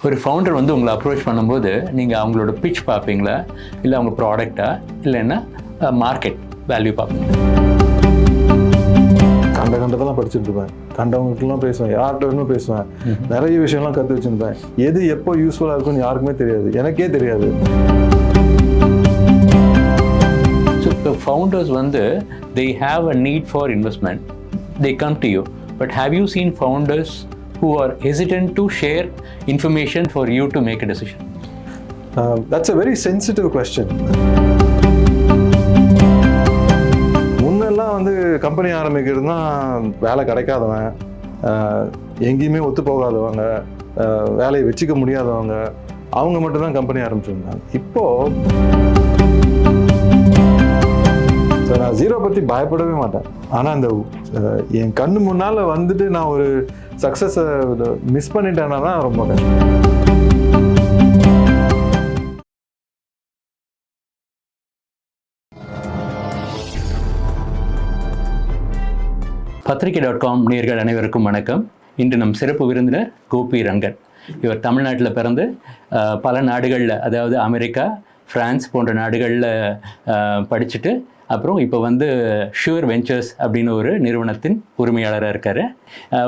ஒரு ஃபவுண்டர் வந்து உங்களை அப்ரோச் பண்ணும்போது நீங்கள் அவங்களோட பிட்ச் பார்ப்பீங்களா, இல்லை அவங்க ப்ராடக்டா, இல்லைன்னா மார்க்கெட் வேல்யூ பார்ப்பீங்களா? கண்டதெல்லாம் படிச்சுட்டு இருப்பேன், கண்டவங்களுக்குலாம் பேசுவேன், யார்கிட்ட வேணும் பேசுவேன், நிறைய விஷயம்லாம் கற்று வச்சுருப்பேன். எது எப்போ யூஸ்ஃபுல்லாக இருக்குன்னு யாருக்குமே தெரியாது, எனக்கே தெரியாது. ஸோ இப்போ ஃபவுண்டர்ஸ் வந்து they have a need for investment, they come to you, but have you seen founders who are hesitant to share information for you to make a decision? That's a very sensitive question. முன்னெல்லாம் வந்து company ஆரம்பிக்கிறதுனா வேலை கிடைக்காதவன், எங்கேயுமே ஒத்து போகாதவங்க, வேலையை வச்சுக்க முடியாதவங்க, அவங்க மட்டும்தான் கம்பெனி ஆரம்பிச்சிருந்தாங்க. இப்போது நான் ஜீரோ பற்றி பயப்படவே மாட்டேன். ஆனால் அந்த என் கண்ணு முன்னால் வந்துட்டு நான் ஒரு சக்ஸஸை மிஸ் பண்ணிட்டேன்னா தான் ரொம்ப கஷ்டம். பத்திரிகை.com நேயர்கள் அனைவருக்கும் வணக்கம். இன்று நம் சிறப்பு விருந்தினர் கோபி ரங்கன். இவர் தமிழ்நாட்டில் பிறந்து பல நாடுகளில், அதாவது அமெரிக்கா, பிரான்ஸ் போன்ற நாடுகளில் படிச்சுட்டு அப்புறம் இப்போ வந்து ஷுவர் வெஞ்சர்ஸ் அப்படின்னு ஒரு நிறுவனத்தின் உரிமையாளராக இருக்கார்.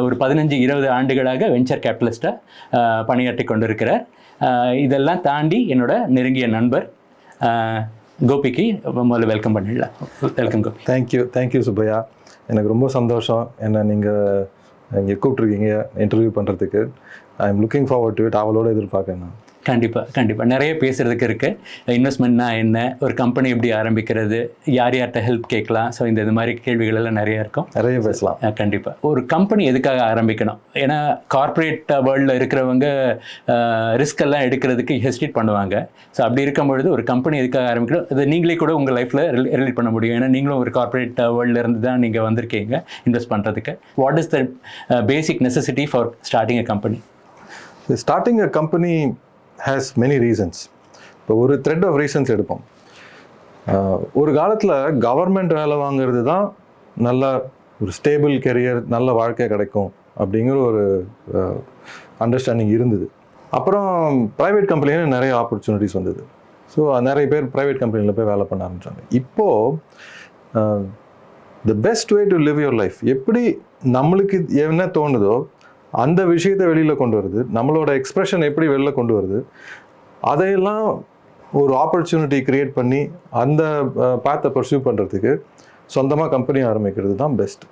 ஒரு 15-20 ஆண்டுகளாக வெஞ்சர் கேபிட்டலிஸ்ட்டாக பணியாற்றி கொண்டிருக்கிறார். இதெல்லாம் தாண்டி என்னோட நெருங்கிய நண்பர் கோபிக்கு முதல்ல வெல்கம் பண்ணிடலாம். வெல்கம் கோபி. தேங்க்யூ சுப்பையா. எனக்கு ரொம்ப சந்தோஷம் என்னை நீங்கள் இங்கே கூப்பிட்ருக்கீங்க இன்டர்வியூ பண்ணுறதுக்கு. I am looking forward to it. அவளோட எதிர்பார்க்கேன் நான். கண்டிப்பாக நிறைய பேசுகிறதுக்கு இருக்குது. இன்வெஸ்ட்மெண்ட்னா என்ன, ஒரு கம்பெனி எப்படி ஆரம்பிக்கிறது, யார்கிட்ட ஹெல்ப் கேட்கலாம், ஸோ இது மாதிரி கேள்விகள் எல்லாம் நிறைய இருக்கும், நிறைய பேசலாம். கண்டிப்பாக ஒரு கம்பெனி எதுக்காக ஆரம்பிக்கணும்? ஏன்னா கார்ப்பரேட் வேர்ல்டில் இருக்கிறவங்க ரிஸ்க் எல்லாம் எடுக்கிறதுக்கு ஹெசிடேட் பண்ணுவாங்க. ஸோ அப்படி இருக்கும் பொழுது ஒரு கம்பெனி எதுக்காக ஆரம்பிக்கணும், அதை நீங்களே கூட உங்கள் லைஃப்பில் ரிலேட் பண்ண முடியும். ஏன்னா நீங்களும் ஒரு கார்ப்பரேட் வேர்ல்டில் இருந்து தான் நீங்கள் வந்திருக்கீங்க இன்வெஸ்ட் பண்ணுறதுக்கு. What is the basic necessity for starting a company? Starting a company has many reasons. இப்போ ஒரு த்ரெட் ஆஃப் ரீசன்ஸ் எடுப்போம். ஒரு காலத்தில் கவர்மெண்ட் வேலை வாங்கிறது தான் நல்ல ஒரு ஸ்டேபிள் கெரியர், நல்ல வாழ்க்கை கிடைக்கும் அப்படிங்கிற ஒரு அண்டர்ஸ்டாண்டிங் இருந்தது. அப்புறம் ப்ரைவேட் கம்பெனியில் நிறைய ஆப்பர்ச்சுனிட்டிஸ் வந்தது. ஸோ நிறைய பேர் ப்ரைவேட் கம்பெனியில் போய் வேலை பண்ண ஆரம்பித்தாங்க. இப்போது the best way to live your life, எப்படி நம்மளுக்கு என்ன தோணுதோ அந்த விஷயத்தை வெளியில் கொண்டு வருது, நம்மளோட எக்ஸ்ப்ரெஷன் எப்படி வெளியில் கொண்டு வருது, அதையெல்லாம் ஒரு ஆப்பர்ச்சுனிட்டி க்ரியேட் பண்ணி அந்த பாத்தை பர்சியூ பண்ணுறதுக்கு சொந்தமாக கம்பெனி ஆரம்பிக்கிறது தான் best.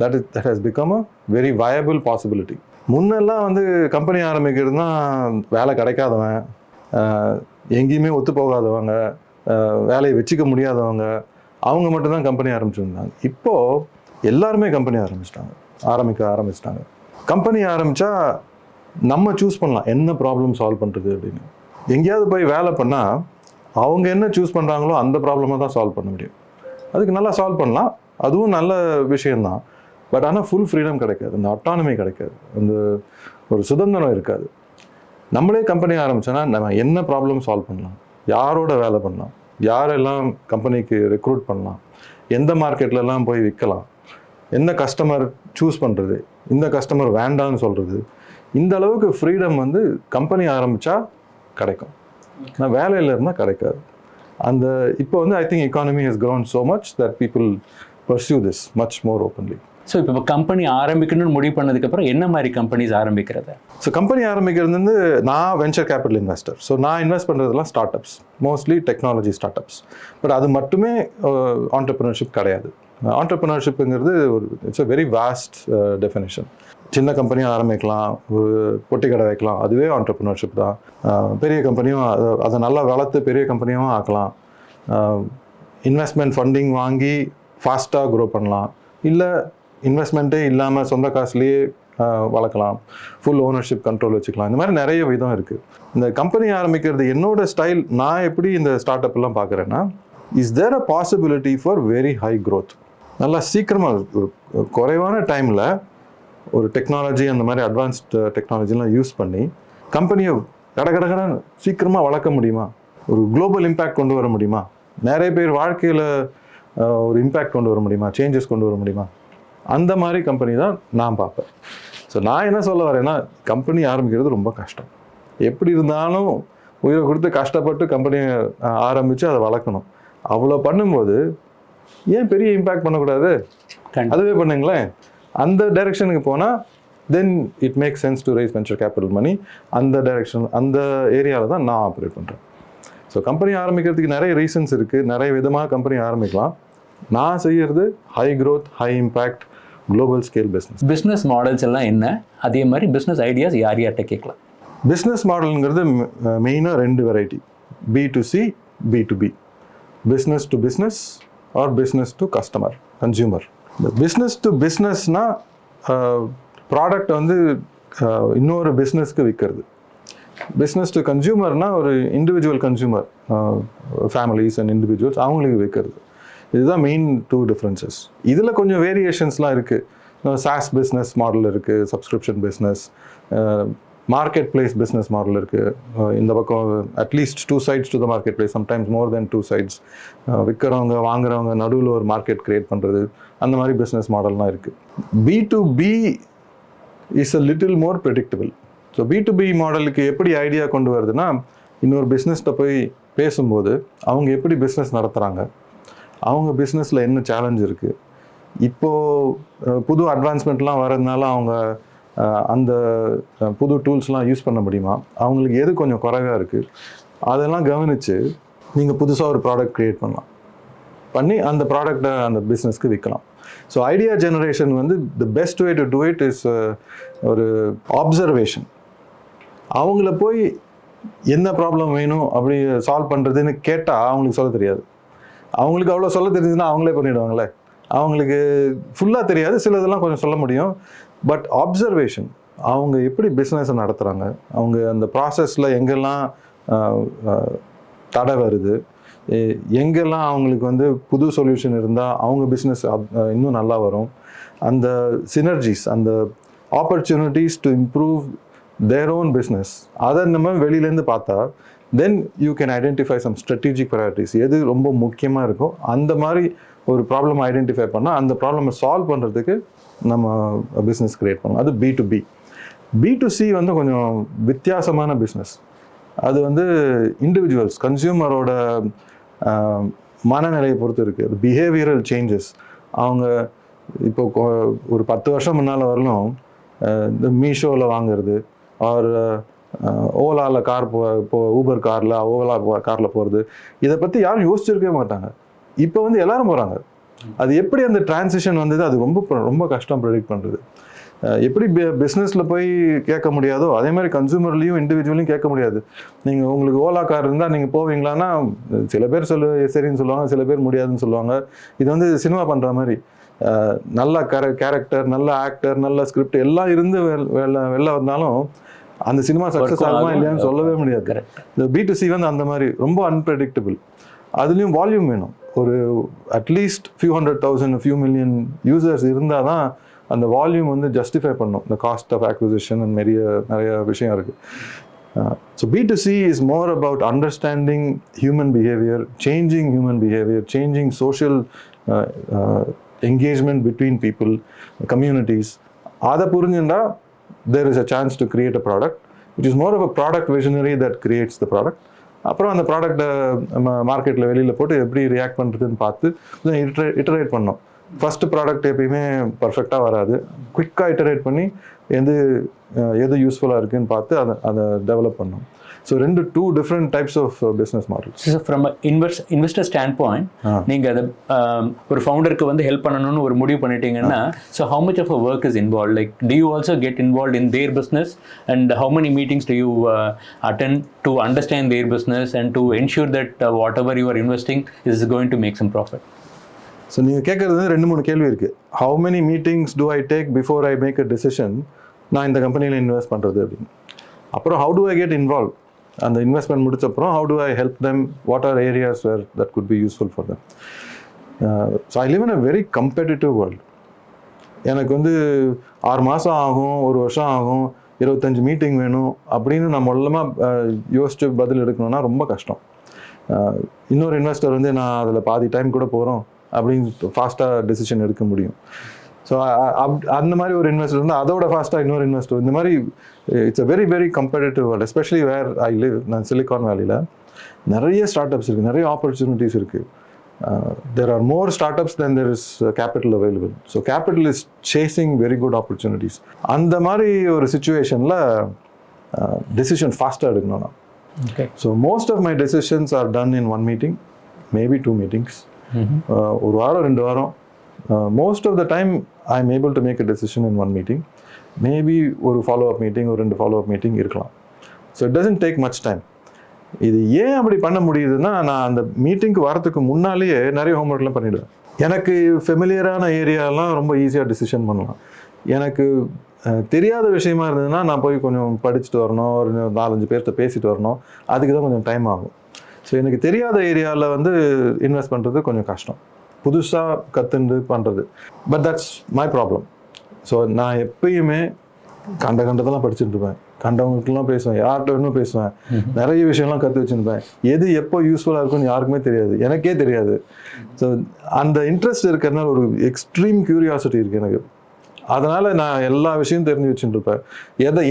That has become a very viable possibility. முன்னெல்லாம் வந்து கம்பெனி ஆரம்பிக்கிறதுனா வேலை கிடைக்காதவன், எங்கேயுமே ஒத்து போகாதவங்க, வேலையை வச்சுக்க முடியாதவங்க, அவங்க மட்டும்தான் கம்பெனி ஆரம்பிச்சிருந்தாங்க. இப்போது எல்லாருமே கம்பெனி ஆரம்பிச்சிட்டாங்க. கம்பெனி ஆரம்பித்தா நம்ம சூஸ் பண்ணலாம் என்ன ப்ராப்ளம் சால்வ் பண்ணுறது அப்படின்னு. எங்கேயாவது போய் வேலை பண்ணால் அவங்க என்ன சூஸ் பண்ணுறாங்களோ அந்த ப்ராப்ளமாக தான் சால்வ் பண்ண முடியும். அதுக்கு நல்லா சால்வ் பண்ணலாம், அதுவும் நல்ல விஷயந்தான். பட் ஆனால் ஃபுல் ஃப்ரீடம் கிடைக்காது, அந்த அட்டானமி கிடைக்காது, அந்த ஒரு சுதந்திரம் இருக்காது. நம்மளே கம்பெனி ஆரம்பித்தோன்னா நம்ம என்ன ப்ராப்ளம் சால்வ் பண்ணலாம், யாரோட வேலை பண்ணலாம், யாரெல்லாம் கம்பெனிக்கு ரெக்ரூட் பண்ணலாம், எந்த மார்க்கெட்லலாம் போய் விற்கலாம், என்ன கஸ்டமர் சூஸ் பண்ணுறது, இந்த கஸ்டமர் வேண்டான்னு சொல்கிறது, இந்த அளவுக்கு ஃப்ரீடம் வந்து கம்பெனி ஆரம்பித்தா கிடைக்கும். ஆனால் வேலையில் இருந்தால் கிடைக்காது. அந்த இப்போ வந்து I think economy has grown so much that people pursue this much more openly. So இப்போ கம்பெனி ஆரம்பிக்கணும்னு முடிவு பண்ணதுக்கப்புறம் என்ன மாதிரி கம்பெனிஸ் ஆரம்பிக்கிறது? ஸோ கம்பெனி ஆரம்பிக்கிறது வந்து நான் வெஞ்சர் கேபிட்டல் இன்வெஸ்டர். ஸோ நான் இன்வெஸ்ட் பண்ணுறதுலாம் start ups, mostly technology start ups. But அது மட்டுமே ஆண்டர்ப்ரனர்ஷிப் கிடையாது. ஆண்டர்ப்ரனர்ஷிப்புங்கிறது ஒரு it's a very vast definition. சின்ன கம்பெனியும் ஆரம்பிக்கலாம், ஒரு பொட்டி கடை வைக்கலாம், அதுவே ஆண்டர்ப்ரனர்ஷிப் தான். பெரிய கம்பெனியும் அதை நல்லா வளர்த்து பெரிய கம்பெனியும் ஆக்கலாம். இன்வெஸ்ட்மெண்ட் ஃபண்டிங் வாங்கி ஃபாஸ்ட்டாக க்ரோ பண்ணலாம், இல்லை இன்வெஸ்ட்மெண்ட்டே இல்லாமல் சொந்த காசுலேயே வளர்க்கலாம், ஃபுல் ஓனர்ஷிப் கண்ட்ரோல் வச்சுக்கலாம். இந்த மாதிரி நிறைய விதம் இருக்குது. இந்த கம்பெனி ஆரம்பிக்கிறது என்னோட ஸ்டைல். நான் எப்படி இந்த ஸ்டார்ட் அப்லாம் பார்க்குறேன்னா, is there a possibility for very high growth. நல்லா சீக்கிரமாக குறைவான டைமில் ஒரு டெக்னாலஜி, அந்த மாதிரி அட்வான்ஸ்டு டெக்னாலஜிலாம் யூஸ் பண்ணி கம்பெனியை கடகடகட சீக்கிரமாக வளர்க்க முடியுமா, ஒரு குளோபல் இம்பேக்ட் கொண்டு வர முடியுமா, நிறைய பேர் வாழ்க்கையில் ஒரு இம்பேக்ட் கொண்டு வர முடியுமா, சேஞ்சஸ் கொண்டு வர முடியுமா, அந்த மாதிரி கம்பெனி தான் நான் பார்ப்பேன். ஸோ நான் என்ன சொல்ல வரேன்னா, கம்பெனி ஆரம்பிக்கிறது ரொம்ப கஷ்டம். எப்படி இருந்தாலும் உயிரை கொடுத்து கஷ்டப்பட்டு கம்பெனியை ஆரம்பித்து அதை வளர்க்கணும். அவ்வளோ பண்ணும்போது ஏன் பெரிய இம்பேக்ட் பண்ணக்கூடாது? அதுவே பண்ணுங்களேன். அந்த டைரெக்ஷனுக்கு போனால் then it make sense to raise venture capital money. அந்த டைரெக்ஷன், அந்த ஏரியாவில் தான் நான் ஆப்ரேட் பண்ணுறேன். ஸோ கம்பெனி ஆரம்பிக்கிறதுக்கு நிறைய ரீசன்ஸ் இருக்குது, நிறைய விதமாக கம்பெனி ஆரம்பிக்கலாம். நான் செய்கிறது high growth, high impact, global scale business. Business models எல்லாம் என்ன, அதே மாதிரி பிஸ்னஸ் ஐடியாஸ் யார்கிட்ட கேட்கலாம்? பிஸ்னஸ் மாடலுங்கிறது மெயினாக 2 variety, B2C, B2B. Business to business or business to customer, consumer. Business to பிஸ்னஸ்னால் ப்ராடக்ட் வந்து இன்னொரு பிஸ்னஸ்க்கு விற்கிறது. பிஸ்னஸ் டு கன்சியூமர்னால் ஒரு இண்டிவிஜுவல் கன்சியூமர், ஃபேமிலிஸ் அண்ட் இண்டிவிஜுவல்ஸ், அவங்களுக்கு விற்கிறது. இதுதான் மெயின் 2 டிஃப்ரென்சஸ். இதில் கொஞ்சம் வேரியேஷன்ஸ்லாம் இருக்குது. சாஸ் பிஸ்னஸ் மாடல் இருக்குது, subscription business, market place business model இருக்குது. இந்த பக்கம் at least 2 sides to the market place, sometimes more then 2 sides. விற்கிறவங்க வாங்குறவங்க நடுவில் ஒரு மார்க்கெட் க்ரியேட் பண்ணுறது, அந்த மாதிரி பிஸ்னஸ் மாடல்லாம் இருக்குது. B2B is a little more predictable. So B2B மாடலுக்கு எப்படி ஐடியா கொண்டு வருதுன்னா, இன்னொரு பிஸ்னஸ்கிட்ட போய் பேசும்போது அவங்க எப்படி பிஸ்னஸ் நடத்துகிறாங்க, அவங்க பிஸ்னஸில் என்ன சேலஞ்ச் இருக்குது, இப்போது புது அட்வான்ஸ்மெண்ட்லாம் வரதுனால அவங்க அந்த புது டூல்ஸ்லாம் யூஸ் பண்ண முடியுமா, அவங்களுக்கு எது கொஞ்சம் குறைவாக இருக்குது, அதெல்லாம் கவனித்து நீங்கள் புதுசாக ஒரு ப்ராடக்ட் க்ரியேட் பண்ணி அந்த ப்ராடக்டை அந்த பிஸ்னஸ்க்கு விற்கலாம். ஸோ ஐடியா ஜெனரேஷன் வந்து the best way to do it is ஒரு ஆப்சர்வேஷன். அவங்கள போய் என்ன ப்ராப்ளம் வேணும் அப்படி சால்வ் பண்ணுறதுன்னு கேட்டால் அவங்களுக்கு சொல்ல தெரியாது. அவங்களுக்கு அவ்வளோ சொல்ல தெரியுதுன்னா அவங்களே பண்ணிவிடுவாங்களே. அவங்களுக்கு ஃபுல்லாக தெரியாது, சிலதெல்லாம் கொஞ்சம் சொல்ல முடியும். பட் ஆப்சர்வேஷன், அவங்க எப்படி பிஸ்னஸை நடத்துகிறாங்க, அவங்க அந்த ப்ராசஸில் எங்கெல்லாம் தடை வருது, எங்கெல்லாம் அவங்களுக்கு வந்து புது சொல்யூஷன் இருந்தால் அவங்க பிஸ்னஸ் இன்னும் நல்லா வரும், அந்த சினர்ஜிஸ், அந்த opportunities to improve their own business, அதை நம்ம வெளியிலேருந்து பார்த்தா then you can identify some strategic priorities. எது ரொம்ப முக்கியமாக இருக்கோ அந்த மாதிரி ஒரு ப்ராப்ளம் ஐடென்டிஃபை பண்ணால் அந்த ப்ராப்ளமை சால்வ் பண்ணுறதுக்கு நம்ம பிஸ்னஸ் க்ரியேட் பண்ணலாம். அது B2B. B2C வந்து கொஞ்சம் வித்தியாசமான பிஸ்னஸ். அது வந்து இண்டிவிஜுவல்ஸ், கன்சியூமரோட மனநிலையை பொறுத்து இருக்குது. அது பிஹேவியரல் சேஞ்சஸ். அவங்க இப்போ ஒரு 10 வருஷம் முன்னால் வரலும் இந்த மீஷோவில் வாங்குறது, ஆர் ஓலாவில் கார் இப்போ ஊபர் காரில், ஓலா காரில் போகிறது, இதை பற்றி யாரும் யோசிச்சிருக்கவே மாட்டாங்க. இப்போ வந்து எல்லாரும் போகிறாங்க. அது எப்படி அந்த டிரான்சிஷன் வந்தது, அது ரொம்ப கஷ்டம் ப்ரெடிக்ட் பண்ணுறது. எப்படி பிஸ்னஸில் போய் கேட்க முடியாதோ அதே மாதிரி கன்சூமர்லேயும் இண்டிவிஜுவலையும் கேட்க முடியாது. நீங்கள் உங்களுக்கு ஓலா கார் இருந்தால் நீங்கள் போவீங்களான்னா சில பேர் சரின்னு சொல்லுவாங்க, சில பேர் முடியாதுன்னு சொல்லுவாங்க. இது வந்து சினிமா பண்ணுற மாதிரி நல்ல கேரக்டர், நல்ல ஆக்டர், நல்ல ஸ்கிரிப்ட் எல்லாம் இருந்து வெளில வந்தாலும் அந்த சினிமா சக்ஸஸ் ஆகுமா இல்லையான்னு சொல்லவே முடியாது. இந்த B2C வந்து அந்த மாதிரி ரொம்ப அன்பிரடிக்டபிள். அதுலேயும் வால்யூம் வேணும். ஒரு at least few 100,000 few million users இருந்தால் தான் அந்த வால்யூம் வந்து ஜஸ்டிஃபை பண்ணும். இந்த காஸ்ட் ஆஃப் அக்விசிஷன் நிறைய விஷயம் இருக்குது. So B2C is more about understanding human behaviour, changing human behaviour, changing social engagement between people, communities. அதை புரிஞ்சுட்டா there is a chance to create a product which is more of a product visionary that creates the product. அப்புறம் அந்த ப்ராடக்டை மார்க்கெட்டில் வெளியில் போட்டு எப்படி react பண்ணுறதுன்னு பார்த்து இட்டரேட் பண்ணோம். ஃபஸ்ட்டு ப்ராடக்ட் எப்பயுமே பர்ஃபெக்டாக வராது. குயிக்காக இட்டரேட் பண்ணி எது யூஸ்ஃபுல்லாக இருக்குதுன்னு பார்த்து அதை டெவலப் பண்ணோம். So 2 different types of business models. So from an investor standpoint, நீங்கள் அதை ஒரு ஃபவுண்டருக்கு வந்து ஹெல்ப் பண்ணணும்னு ஒரு முடிவு பண்ணிட்டீங்கன்னா, so how much of a work is involved? Like, do you also get involved in their business, and how many meetings do you attend to understand their business and to ensure that whatever you are investing is going to make some profit? So நீங்கள் கேட்குறது 2-3 கேள்வி இருக்குது. How many meetings do I take before I make a decision நான் இந்த கம்பெனியில் invest பண்ணுறது அப்படின்னு. அப்புறம் how do I get involved? அந்த investment முடிச்சப்பறம் how do I help them, what are areas where that could be useful for them. So I live in a very competitive world. எனக்கு வந்து 6 மாதம் ஆகும், 1 வருஷம் ஆகும், 25 மீட்டிங் வேணும் அப்படின்னு நான் மூலமாக யோசிச்சு பதில் எடுக்கணும்னா ரொம்ப கஷ்டம். இன்னொரு இன்வெஸ்டர் வந்து நான் அதில் பாதி டைம் கூட போகிறோம் அப்படின்னு ஃபாஸ்ட்டாக டெசிஷன் எடுக்க முடியும். ஸோ அந்த மாதிரி ஒரு இன்வெஸ்டர் இருந்தால் அதோட ஃபாஸ்ட்டாக இன்னொரு இன்வெஸ்டர், இந்த மாதிரி it's a very very competitive world. Especially where I live, நான் சிலிகான் வேலியில் நிறைய ஸ்டார்ட் அப்ஸ் இருக்குது, நிறைய ஆப்பர்ச்சுனிட்டிஸ் இருக்குது. There are more startups than there is capital available. So capital is chasing very good opportunities. அந்த மாதிரி ஒரு சுச்சுவேஷனில் decision ஃபாஸ்ட்டாக எடுக்கணும் நான். Okay. So most of my decisions are done in one meeting, maybe 2 meetings. ஒரு வாரம் 2 வாரம். Most of the time I am able to make a decision in one meeting. Maybe ஒரு follow-up meeting, ஒரு 2 follow-up meeting இருக்கலாம். So it doesn't take much time. இது ஏன் அப்படி பண்ண முடியுதுன்னா, நான் அந்த மீட்டிங்க்கு வரத்துக்கு முன்னாலேயே நிறைய ஹோம்ஒர்க்லாம் பண்ணிவிடுவேன். எனக்கு ஃபெமிலியரான ஏரியாலாம் ரொம்ப ஈஸியாக டிசிஷன் பண்ணலாம். எனக்கு தெரியாத விஷயமா இருந்ததுன்னா நான் போய் கொஞ்சம் படிச்சுட்டு வரணும், ஒரு 4-5 பேர்கிட்ட பேசிட்டு வரணும், அதுக்கு தான் கொஞ்சம் டைம் ஆகும். ஸோ எனக்கு தெரியாத ஏரியாவில் வந்து இன்வெஸ்ட் பண்ணுறது கொஞ்சம் கஷ்டம், புதுசாக கற்றுண்டு பண்ணுறது. But that's my problem. So நான் எப்பயுமே கண்டதெல்லாம் படிச்சுட்டு இருப்பேன், கண்டவங்களுக்குலாம் பேசுவேன், யார்கிட்ட வேணும் பேசுவேன், நிறைய விஷயம்லாம் கற்று வச்சுருப்பேன். எது எப்போ யூஸ்ஃபுல்லாக இருக்குன்னு யாருக்குமே தெரியாது, எனக்கே தெரியாது. ஸோ அந்த இன்ட்ரெஸ்ட் இருக்கிறதுனால ஒரு எக்ஸ்ட்ரீம் க்யூரியாசிட்டி இருக்குது எனக்கு. அதனால் நான் எல்லா விஷயமும் தெரிஞ்சு வச்சுட்டு இருப்பேன்.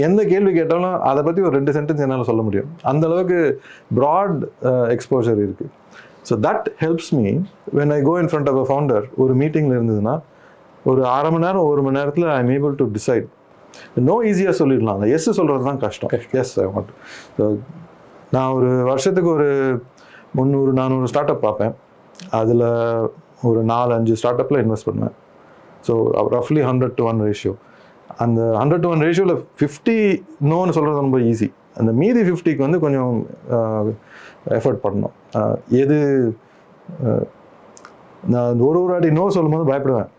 எந்த கேள்வி கேட்டாலும் அதை பற்றி ஒரு 2 சென்டென்ஸ் என்னால் சொல்ல முடியும். அந்தளவுக்கு ப்ராட் எக்ஸ்போஜர் இருக்குது. So that helps me when I go in front of a founder. ஒரு மீட்டிங்கில் இருந்ததுன்னா ஒரு 1/2 மணி நேரம் 1 மணி நேரத்தில் I am able to decide. No ஈஸியாக சொல்லிடலாம், அந்த எஸ் சொல்கிறது தான் கஷ்டம். S I want. ஸோ நான் ஒரு வருஷத்துக்கு ஒரு 300-400 ஸ்டார்ட் அப் பார்ப்பேன். அதில் ஒரு 4-5 ஸ்டார்ட் அப்பில் இன்வெஸ்ட் பண்ணுவேன். ஸோ ரஃப்லி 100-1 ரேஷியோ. அந்த 100-1 ரேஷியோவில் 50 நோன்னு சொல்கிறது ரொம்ப ஈஸி. அந்த மீதி 50க்கு வந்து கொஞ்சம் எஃபர்ட் பண்ணணும். எது நான் ஒரு வாட்டி நோ சொல்லும் போது பயப்படுவேன்.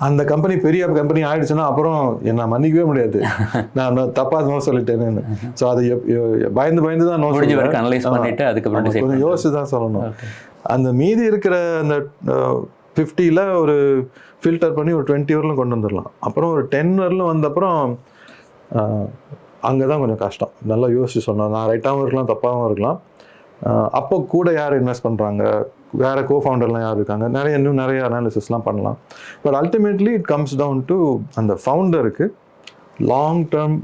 அந்த கம்பெனி பெரிய கம்பெனி ஆயிடுச்சுன்னா அப்புறம் என்ன மன்னிக்கவே முடியாது, நான் தப்பாக நோ சொல்லிட்டேன்னு. ஸோ அது பயந்து தான் நோ பண்ணிட்டு அதுக்கப்புறம் கொஞ்சம் யோசிச்சு தான் சொல்லணும். அந்த மீதி இருக்கிற அந்த 50ல் ஒரு ஃபில்டர் பண்ணி ஒரு 20 வரலும் கொண்டு வந்துடலாம். அப்புறம் ஒரு 10 வரலும் வந்தப்புறம் அங்கே தான் கொஞ்சம் கஷ்டம். நல்லா யோசிச்சு சொன்னோம், நான் ரைட்டாகவும் இருக்கலாம் தப்பாகவும் இருக்கலாம். அப்போ கூட யார் இன்வெஸ்ட் பண்ணுறாங்க, வேறு கோஃபவுண்டர்லாம் யார் இருக்காங்க, இன்னும் நிறைய அனாலிசிஸ்லாம் பண்ணலாம். But ultimately it comes down to அந்த ஃபவுண்டருக்கு லாங் டேர்ம்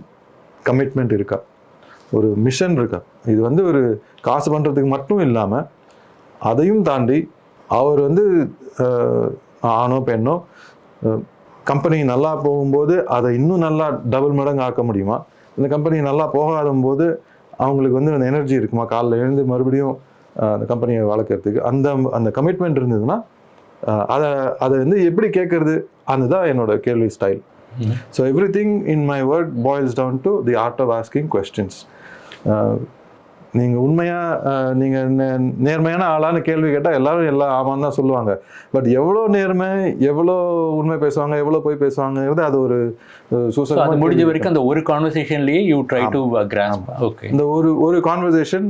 கமிட்மெண்ட் இருக்கா, ஒரு மிஷன் இருக்கா. இது வந்து ஒரு காசு பண்ணுறதுக்கு மட்டும் இல்லாமல் அதையும் தாண்டி அவர் வந்து ஆணோ பெண்ணோ கம்பெனி நல்லா போகும்போது அதை இன்னும் நல்லா டபுள் மடங்கு ஆக்க முடியுமா, இந்த கம்பெனி நல்லா போகாத போது அவங்களுக்கு வந்து அந்த எனர்ஜி இருக்குமா காலைல எழுந்து மறுபடியும் அந்த கம்பெனியை வளர்க்குறதுக்கு. அந்த கமிட்மெண்ட் இருந்ததுன்னா அதை வந்து எப்படி கேட்கறது, அதுதான் என்னோட கேள்வி style. So every thing in my work boils down to the art of asking questions. நீங்கள் உண்மையாக நீங்கள் நேர்மையான ஆளான கேள்வி கேட்டால் எல்லாரும் எல்லாம் ஆமான்னு தான் சொல்லுவாங்க. பட் எவ்வளோ நேர்மை, எவ்வளோ உண்மை பேசுவாங்க, எவ்வளோ போய் பேசுவாங்கிறது அது ஒரு சூசகமாக முடிஞ்ச வரைக்கும் அந்த ஒரு கான்வர்சேஷன்லேயே you try to grasp. Okay, இந்த ஒரு conversation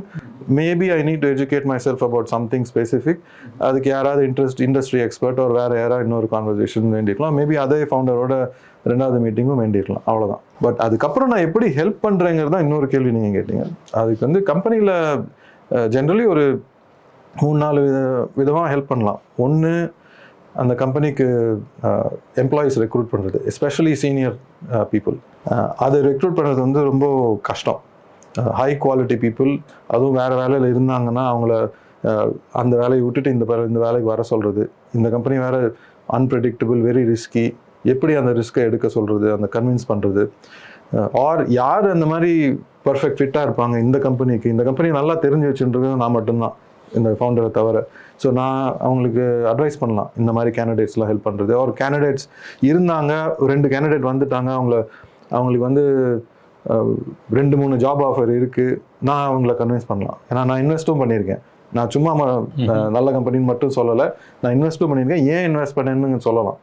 maybe I need to educate myself about something specific. அதுக்கு யாராவது இண்டஸ்ட்ரி எக்ஸ்பர்ட் ஒரு வேறு யாராவது இன்னொரு கான்வர்சேஷன் வேண்டியிருக்கலாம். மேபி அதே ஃபவுண்டரோட 2வது மீட்டிங்கும் வேண்டியிருக்கலாம், அவ்வளோதான். பட் அதுக்கப்புறம் நான் எப்படி ஹெல்ப் பண்ணுறேங்கிறது தான் இன்னொரு கேள்வி நீங்கள் கேட்டீங்க. அதுக்கு வந்து கம்பெனியில் ஜென்ரலி ஒரு 3-4 விதமாக ஹெல்ப் பண்ணலாம். ஒன்று, அந்த கம்பெனிக்கு எம்ப்ளாயீஸ் ரெக்ரூட் பண்ணுறது, எஸ்பெஷலி சீனியர் பீப்புள். அதை ரெக்ரூட் பண்ணுறது வந்து ரொம்ப கஷ்டம். ஹை குவாலிட்டி பீப்புள், அதுவும் வேறு வேலையில் இருந்தாங்கன்னா அவங்கள அந்த வேலையை விட்டுட்டு இந்த வேலைக்கு வர சொல்கிறது. இந்த கம்பெனி வேறு அன்பிரடிக்டபிள், வெரி ரிஸ்கி. எப்படி அந்த ரிஸ்க்கை எடுக்க சொல்கிறது, அந்த கன்வின்ஸ் பண்ணுறது. ஆர் யார் அந்த மாதிரி பர்ஃபெக்ட் ஃபிட்டாக இருப்பாங்க இந்த கம்பெனி நல்லா தெரிஞ்சு வச்சுன்றது நான் மட்டும்தான், இந்த ஃபவுண்டரை தவிர. ஸோ நான் அவங்களுக்கு அட்வைஸ் பண்ணலாம், இந்த மாதிரி கேண்டிடேட்ஸ்லாம் ஹெல்ப் பண்ணுறது. ஒரு கேண்டிடேட்ஸ் இருந்தாங்க, 2 கேண்டிடேட் வந்துட்டாங்க, அவங்களுக்கு வந்து 2-3 ஜாப் ஆஃபர் இருக்குது, நான் அவங்கள கன்வின்ஸ் பண்ணலாம். ஏன்னா நான் இன்வெஸ்ட்டும் பண்ணியிருக்கேன். நான் சும்மா நல்ல கம்பெனின்னு மட்டும் சொல்லலை, நான் இன்வெஸ்ட்டும் பண்ணியிருக்கேன். ஏன் இன்வெஸ்ட் பண்ணேன்னு சொல்லலாம்.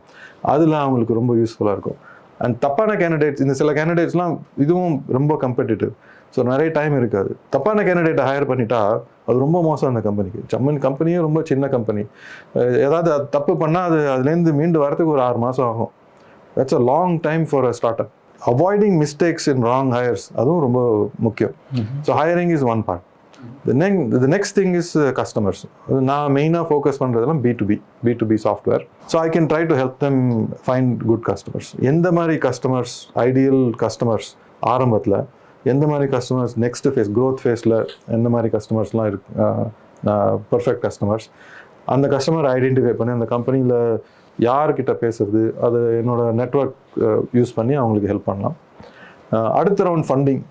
அதில் அவங்களுக்கு ரொம்ப யூஸ்ஃபுல்லாக இருக்கும். அண்ட் தப்பான கேண்டிடேட்ஸ், இந்த சில கேண்டிடேட்ஸ்லாம் இதுவும் ரொம்ப கம்பெட்டிட்டிவ். ஸோ நிறைய டைம் இருக்காது. தப்பான கேண்டிடேட்டை ஹையர் பண்ணிட்டா அது ரொம்ப மோசம் அந்த கம்பெனிக்கு. கம்பெனியும் ரொம்ப சின்ன கம்பெனி. ஏதாவது தப்பு பண்ணால் அதுலேருந்து மீண்டு வரதுக்கு ஒரு 6 மாதம் ஆகும். That's a long time for a start up. Avoiding mistakes in wrong heirs, அதுவும் ரொம்ப முக்கியம். So hiring is one part. The next thing is customers. நான் மெயினாக ஃபோக்கஸ் பண்ணுறதுலாம் B2B software. So I can try to help them find good customers. எந்த மாதிரி customers ideal customers ஆரம்பத்தில், எந்த மாதிரி கஸ்டமர்ஸ் நெக்ஸ்ட் ஃபேஸ் க்ரோத் ஃபேஸில் எந்த மாதிரி கஸ்டமர்ஸ்லாம் பர்ஃபெக்ட் கஸ்டமர்ஸ், அந்த கஸ்டமர் ஐடென்டிஃபை பண்ணி அந்த கம்பெனியில் யார்கிட்ட பேசுறது, அது என்னோட நெட்வொர்க் யூஸ் பண்ணி அவங்களுக்கு ஹெல்ப் பண்ணலாம். அடுத்த ரவுண்ட் ஃபண்டிங்,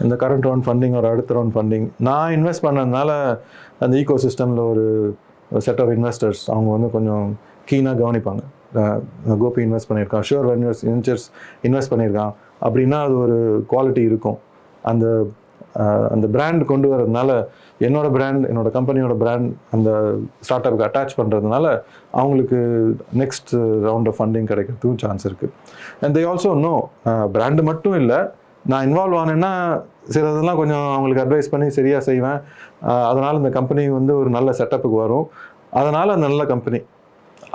இந்த கரண்ட் ரவுண்ட் ஃபண்டிங் ஒரு அடுத்த ரவுண்ட் ஃபண்டிங் நான் இன்வெஸ்ட் பண்ணதுனால அந்த ஈகோ சிஸ்டமில் ஒரு செட் ஆஃப் இன்வெஸ்டர்ஸ் அவங்க வந்து கொஞ்சம் கீனாக கவனிப்பாங்க. கோபி இன்வெஸ்ட் பண்ணியிருக்கான், ஷுவர் வெஞ்சர்ஸ் இன்வெஸ்ட் பண்ணியிருக்கான் அப்படின்னா அது ஒரு குவாலிட்டி இருக்கும். அந்த அந்த பிராண்ட் கொண்டு வரதுனால என்னோட பிராண்ட், என்னோட கம்பெனியோட பிராண்ட் அந்த ஸ்டார்ட் அப்புக்கு அட்டாச் பண்ணுறதுனால அவங்களுக்கு நெக்ஸ்ட் ரவுண்ட் ஆஃப் ஃபண்டிங் கிடைக்கிறதுக்கும் சான்ஸ் இருக்குது. And they also know brand மட்டும் இல்லை, நான் இன்வால்வ் ஆனேன்னா சிலதெல்லாம் கொஞ்சம் அவங்களுக்கு அட்வைஸ் பண்ணி சரியாக செய்வேன். அதனால் இந்த கம்பெனி வந்து ஒரு நல்ல செட்டப்புக்கு வரும். அதனால் அந்த நல்ல கம்பெனி,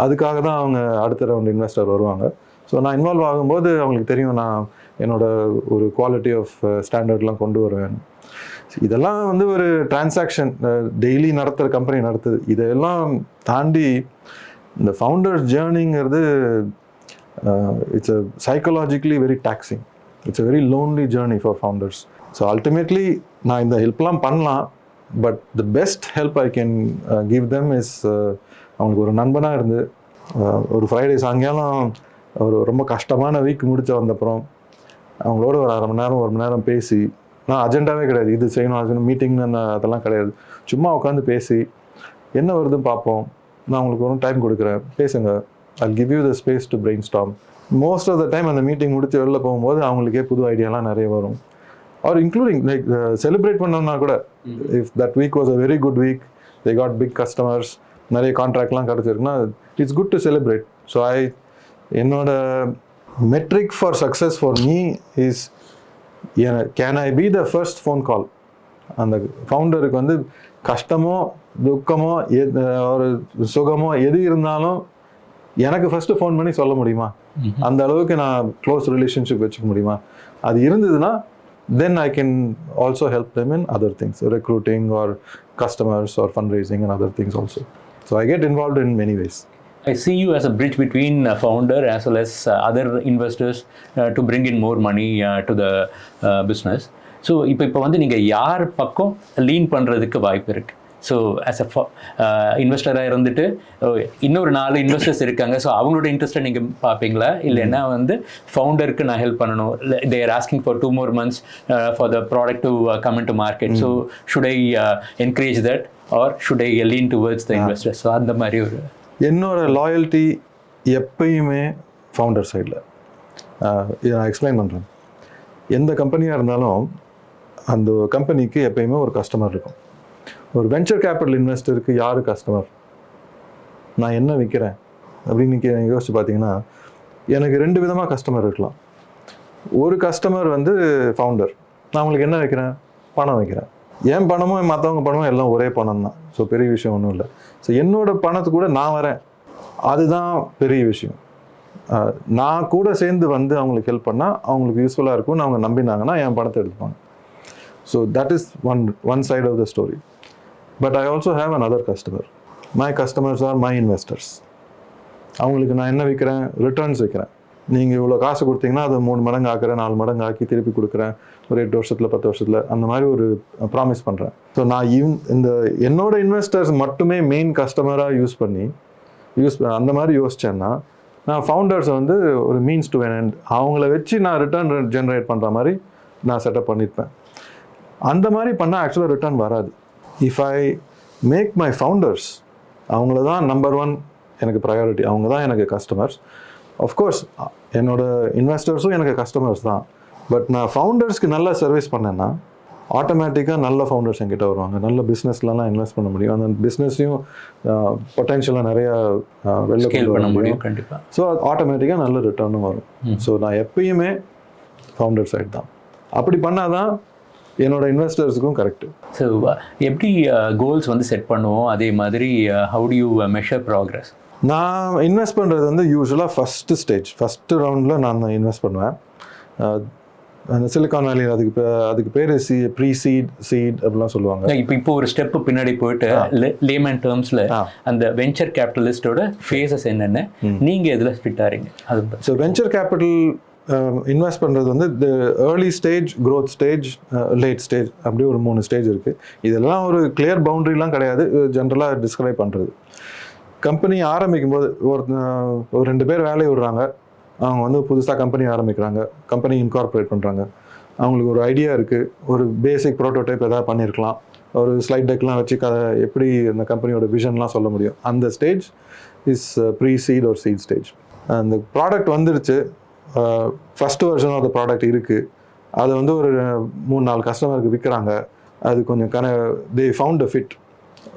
அதுக்காக தான் அவங்க அடுத்த ரவுண்ட் இன்வெஸ்டர் வருவாங்க. ஸோ நான் இன்வால்வ் ஆகும்போது அவங்களுக்கு தெரியும் நான் என்னோட ஒரு குவாலிட்டி ஆஃப் ஸ்டாண்டர்ட்லாம் கொண்டு வருவேன். இதெல்லாம் வந்து ஒரு டிரான்சாக்ஷன் டெய்லி நடத்துகிற கம்பெனி நடத்துது. இதெல்லாம் தாண்டி இந்த ஃபவுண்டர்ஸ் ஜேர்னிங்கிறது it's a psychologically very taxing. It's a very lonely journey for founders. So ultimately, நான் இந்த ஹெல்ப்லாம் பண்ணலாம், but the best help I can give them is அவங்களுக்கு ஒரு நண்பனாக இருந்து ஒரு ஃப்ரைடே சாயங்காலம் ஒரு ரொம்ப கஷ்டமான வீக் முடிச்ச வந்தப்புறம் அவங்களோட ஒரு அரை மணி நேரம் 1 மணி நேரம் பேசி, நான் அஜெண்டாவே கிடையாது, இது செய்யணும் அது மீட்டிங்னு அதெல்லாம் கிடையாது, சும்மா உட்காந்து பேசி என்ன வருதுன்னு பார்ப்போம், நான் உங்களுக்கு ஒரு டைம் கொடுக்குறேன், பேசுங்க, I'll give you the space to brainstorm. Most of the time அந்த மீட்டிங் முடிச்சு வெளில போகும்போது அவங்களுக்கே புது ஐடியாலாம் நிறைய வரும். ஆர் இன்க்ளூடிங் லைக் செலிப்ரேட் பண்ணோம்னா கூட, if that week was a very good week, they got big customers, நிறைய கான்ட்ராக்ட்லாம் கிடச்சிருக்குன்னா it's good to celebrate. So என்னோட metric for success for me is can I be the first phone call. அந்த ஃபவுண்டருக்கு வந்து கஷ்டமோ துக்கமோ ஒரு சுகமோ எது இருந்தாலும் எனக்கு ஃபர்ஸ்ட் ஃபோன் பண்ணி சொல்ல முடியுமா, அந்த அளவுக்கு நான் க்ளோஸ் ரிலேஷன்ஷிப் வச்சுக்க முடியுமா, அது இருந்ததுன்னா then I can also help them in other things, recruiting or customers or fundraising and other things also. So I get involved in many ways. I see you as a bridge between a founder as well as other investors to bring in more money to the business. So இப்போ வந்து நீங்கள் யார் பக்கம் lean பண்ணுறதுக்கு வாய்ப்பு இருக்குது? So as a இன்வெஸ்டராக இருந்துட்டு இன்னொரு 4 இன்வெஸ்டர்ஸ் இருக்காங்க, ஸோ அவங்களோட இன்ட்ரெஸ்ட்டை நீங்கள் பார்ப்பீங்களா, இல்லைன்னா வந்து ஃபவுண்டருக்கு நான் ஹெல்ப் பண்ணணும், they are asking for 2 more months for the product to come in to market, so should I encourage that R should I lean towards the investors? So அந்த மாதிரி ஒரு என்னோட லாயல்ட்டி எப்பயுமே ஃபவுண்டர் சைடில். இதை நான் எக்ஸ்பிளைன் பண்ணுறேன். எந்த கம்பெனியாக இருந்தாலும் அந்த கம்பெனிக்கு எப்பயுமே ஒரு கஸ்டமர் இருக்கும். ஒரு வெஞ்சர் கேபிட்டல் இன்வெஸ்டருக்கு யார் கஸ்டமர்? நான் என்ன விற்கிறேன் அப்படின்னு யோசிச்சு பார்த்தீங்கன்னா எனக்கு 2 விதமாக கஸ்டமர் இருக்கலாம். ஒரு கஸ்டமர் வந்து ஃபவுண்டர், நான் அவங்களுக்கு என்ன வைக்கிறேன், பணம் வைக்கிறேன். என் பணமும் மற்றவங்க பணமும் எல்லாம் ஒரே பணம் தான், ஸோ பெரிய விஷயம் ஒன்றும் இல்லை. ஸோ என்னோட பணத்து கூட நான் வரேன், அதுதான் பெரிய விஷயம். நான் கூட சேர்ந்து வந்து அவங்களுக்கு ஹெல்ப் பண்ணால் அவங்களுக்கு யூஸ்ஃபுல்லாக இருக்கும்னு அவங்க நம்பினாங்கன்னா என் பணத்தை எடுத்துப்பாங்க. So that is one side of the story. But I also have another customer. My customers are my investors. அவங்களுக்கு நான் என்ன விற்கிறேன், ரிட்டர்ன்ஸ் வைக்கிறேன். நீங்கள் இவ்வளோ காசு கொடுத்தீங்கன்னா அதை 3 மடங்கு ஆக்குறேன், 4 மடங்கு ஆக்கி திருப்பி கொடுக்குறேன், ஒரு 8 வருஷத்தில் 10 வருஷத்தில், அந்த மாதிரி ஒரு ப்ராமிஸ் பண்ணுறேன். ஸோ நான் இந்த என்னோட இன்வெஸ்டர்ஸ் மட்டுமே மெயின் கஸ்டமராக யூஸ் அந்த மாதிரி யோசித்தேன்னா நான் ஃபவுண்டர்ஸை வந்து ஒரு மீன்ஸ் டு an end, அவங்கள வச்சு நான் ரிட்டர்ன் ஜென்ரேட் பண்ணுற மாதிரி நான் செட்டப் பண்ணியிருப்பேன். அந்த மாதிரி பண்ணால் ஆக்சுவலாக ரிட்டர்ன் வராது. If I make my founders, அவங்கள தான் நம்பர் 1 எனக்கு ப்ரையாரிட்டி, அவங்க தான் எனக்கு கஸ்டமர்ஸ். ஆஃப்கோர்ஸ் என்னோட இன்வெஸ்டர்ஸும் எனக்கு கஸ்டமர்ஸ் தான். பட் நான் ஃபவுண்டர்ஸ்க்கு நல்ல சர்வீஸ் பண்ணேன்னா ஆட்டோமேட்டிக்காக நல்ல ஃபவுண்டர்ஸ் என்கிட்ட வருவாங்க, நல்ல பிஸ்னஸ்லாம் இன்வெஸ்ட் பண்ண முடியும், அந்த பிஸ்னஸையும் பொட்டென்ஷியலாக நிறையா வெளில பண்ண முடியும் கண்டிப்பாக. ஸோ ஆட்டோமேட்டிக்காக நல்ல ரிட்டர்னும் வரும். ஸோ நான் எப்பயுமே ஃபவுண்டர் சைட் தான். அப்படி பண்ணால் தான் என்னோட இன்வெஸ்டர்ஸுக்கும் கரெக்டு. ஸோ எப்படி கோல்ஸ் வந்து செட் பண்ணுவோம், அதே மாதிரி how to you measure progress? நான் இன்வெஸ்ட் பண்ணுறது வந்து யூஸ்வலாக ஃபஸ்ட்டு ரவுண்டில் நான் இன்வெஸ்ட் பண்ணுவேன். அந்த சிலிகான் வேலி அதுக்கு பேர் ப்ரீ சீட் அப்படிலாம் சொல்லுவாங்க. இப்போ ஒரு ஸ்டெப் பின்னாடி போயிட்டு லேமன் டேர்ம்ஸ்ல அந்த வெஞ்சர் கேபிட்டலிஸ்டோட ஃபேஸஸ் என்னென்ன, நீங்க எதுல ஃபிட் ஆறீங்க அது? ஸோ வெஞ்சர் கேபிட்டல் இன்வெஸ்ட் பண்ணுறது வந்து early stage, growth stage, late stage, அப்படி ஒரு 3 ஸ்டேஜ் இருக்குது. இதெல்லாம் ஒரு கிளியர் பவுண்டரிலாம் கிடையாது, ஜென்ரலாக டிஸ்கிரைப் பண்ணுறது. கம்பெனி ஆரம்பிக்கும் போது ஒரு 2 பேர் வேலையை விடுறாங்க. அவங்க வந்து புதுசாக கம்பெனி ஆரம்பிக்கிறாங்க, கம்பெனி இன்கார்பரேட் பண்ணுறாங்க. அவங்களுக்கு ஒரு ஐடியா இருக்குது, ஒரு பேசிக் ப்ரோட்டோடைப் எதாவது பண்ணியிருக்கலாம், ஒரு ஸ்லைட் டெக்லாம் வச்சு எப்படி அந்த கம்பெனியோட விஷன்லாம் சொல்ல முடியும். அந்த ஸ்டேஜ் இஸ் ப்ரீ சீட் ஒரு சீட் ஸ்டேஜ். அந்த ப்ராடக்ட் வந்துருச்சு, first version of the product இருக்குது, அதை வந்து ஒரு 3-4 கஸ்டமருக்கு விற்கிறாங்க. அது கொஞ்சம் தே ஃபவுண்ட் அ ஃபிட்,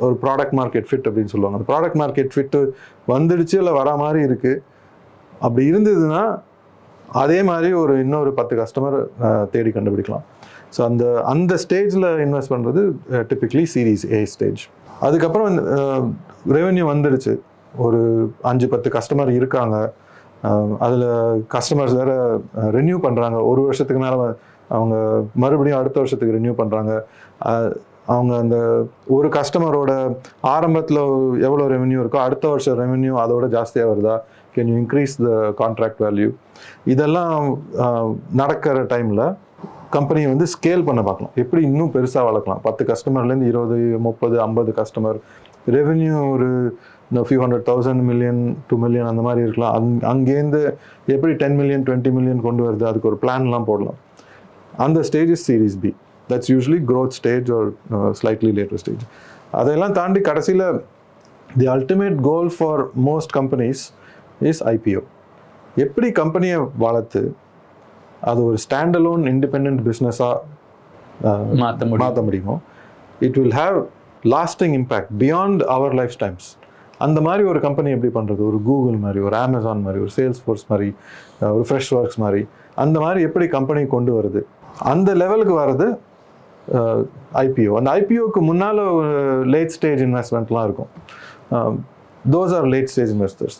ஒரு ப்ராடக்ட் மார்க்கெட் ஃபிட் அப்படின்னு சொல்லுவாங்க. அந்த ப்ராடக்ட் மார்க்கெட் ஃபிட்டு வந்துடுச்சு இல்லை வரா மாதிரி இருக்குது. அப்படி இருந்ததுன்னா அதே மாதிரி இன்னொரு 10 கஸ்டமர் தேடி கண்டுபிடிக்கலாம். ஸோ அந்த ஸ்டேஜில் இன்வெஸ்ட் பண்ணுறது டிப்பிக்லி சீரீஸ் ஏ ஸ்டேஜ். அதுக்கப்புறம் ரெவென்யூ வந்துடுச்சு, ஒரு 5-10 கஸ்டமர் இருக்காங்க, அதில் கஸ்டமர்ஸ் வேறு ரெனியூ பண்ணுறாங்க. ஒரு வருஷத்துக்கு மேலே அவங்க மறுபடியும் அடுத்த வருஷத்துக்கு ரெனியூ பண்ணுறாங்க. அவங்க அந்த ஒரு கஸ்டமரோட ஆரம்பத்தில் எவ்வளோ ரெவென்யூ இருக்கோ அடுத்த வருஷம் ரெவென்யூ அதோட ஜாஸ்தியாக வருதா, can you increase the contract value, இதெல்லாம் நடக்கிற டைமில் கம்பெனியை வந்து ஸ்கேல் பண்ண பார்க்கலாம், எப்படி இன்னும் பெருசாக வளர்க்கலாம். 10 கஸ்டமர்லேருந்து 20, 30, 50 கஸ்டமர், ரெவென்யூ ஒரு ஃபியூ 100,000, million, 2 million அந்த மாதிரி இருக்கலாம். அங்கேருந்து எப்படி 10 million, 20 million கொண்டு வருது, அதுக்கு ஒரு பிளான்லாம் போடலாம். அந்த stage is series B. That's usually growth stage or slightly later stage. அதெல்லாம் தாண்டி கடைசியில் the ultimate goal for most companies is IPO. எப்படி கம்பெனியை வளர்த்து அது ஒரு ஸ்டாண்டலோன் இண்டிபெண்ட் பிஸ்னஸாக மாற்ற முடியுமோ, it will have lasting impact beyond our lifetimes. அந்த மாதிரி ஒரு கம்பெனி எப்படி பண்ணுறது, ஒரு கூகுள் மாதிரி, ஒரு அமேசான் மாதிரி, ஒரு சேல்ஸ் ஃபோர்ஸ் மாதிரி, ஒரு ஃப்ரெஷ் ஒர்க்ஸ் மாதிரி, அந்த மாதிரி எப்படி கம்பெனி கொண்டு வருது, அந்த லெவலுக்கு வர்றது IPO. அந்த IPOக்கு முன்னால் ஒரு லேட் ஸ்டேஜ் இன்வெஸ்ட்மெண்ட்லாம் இருக்கும். Those are late stage investors.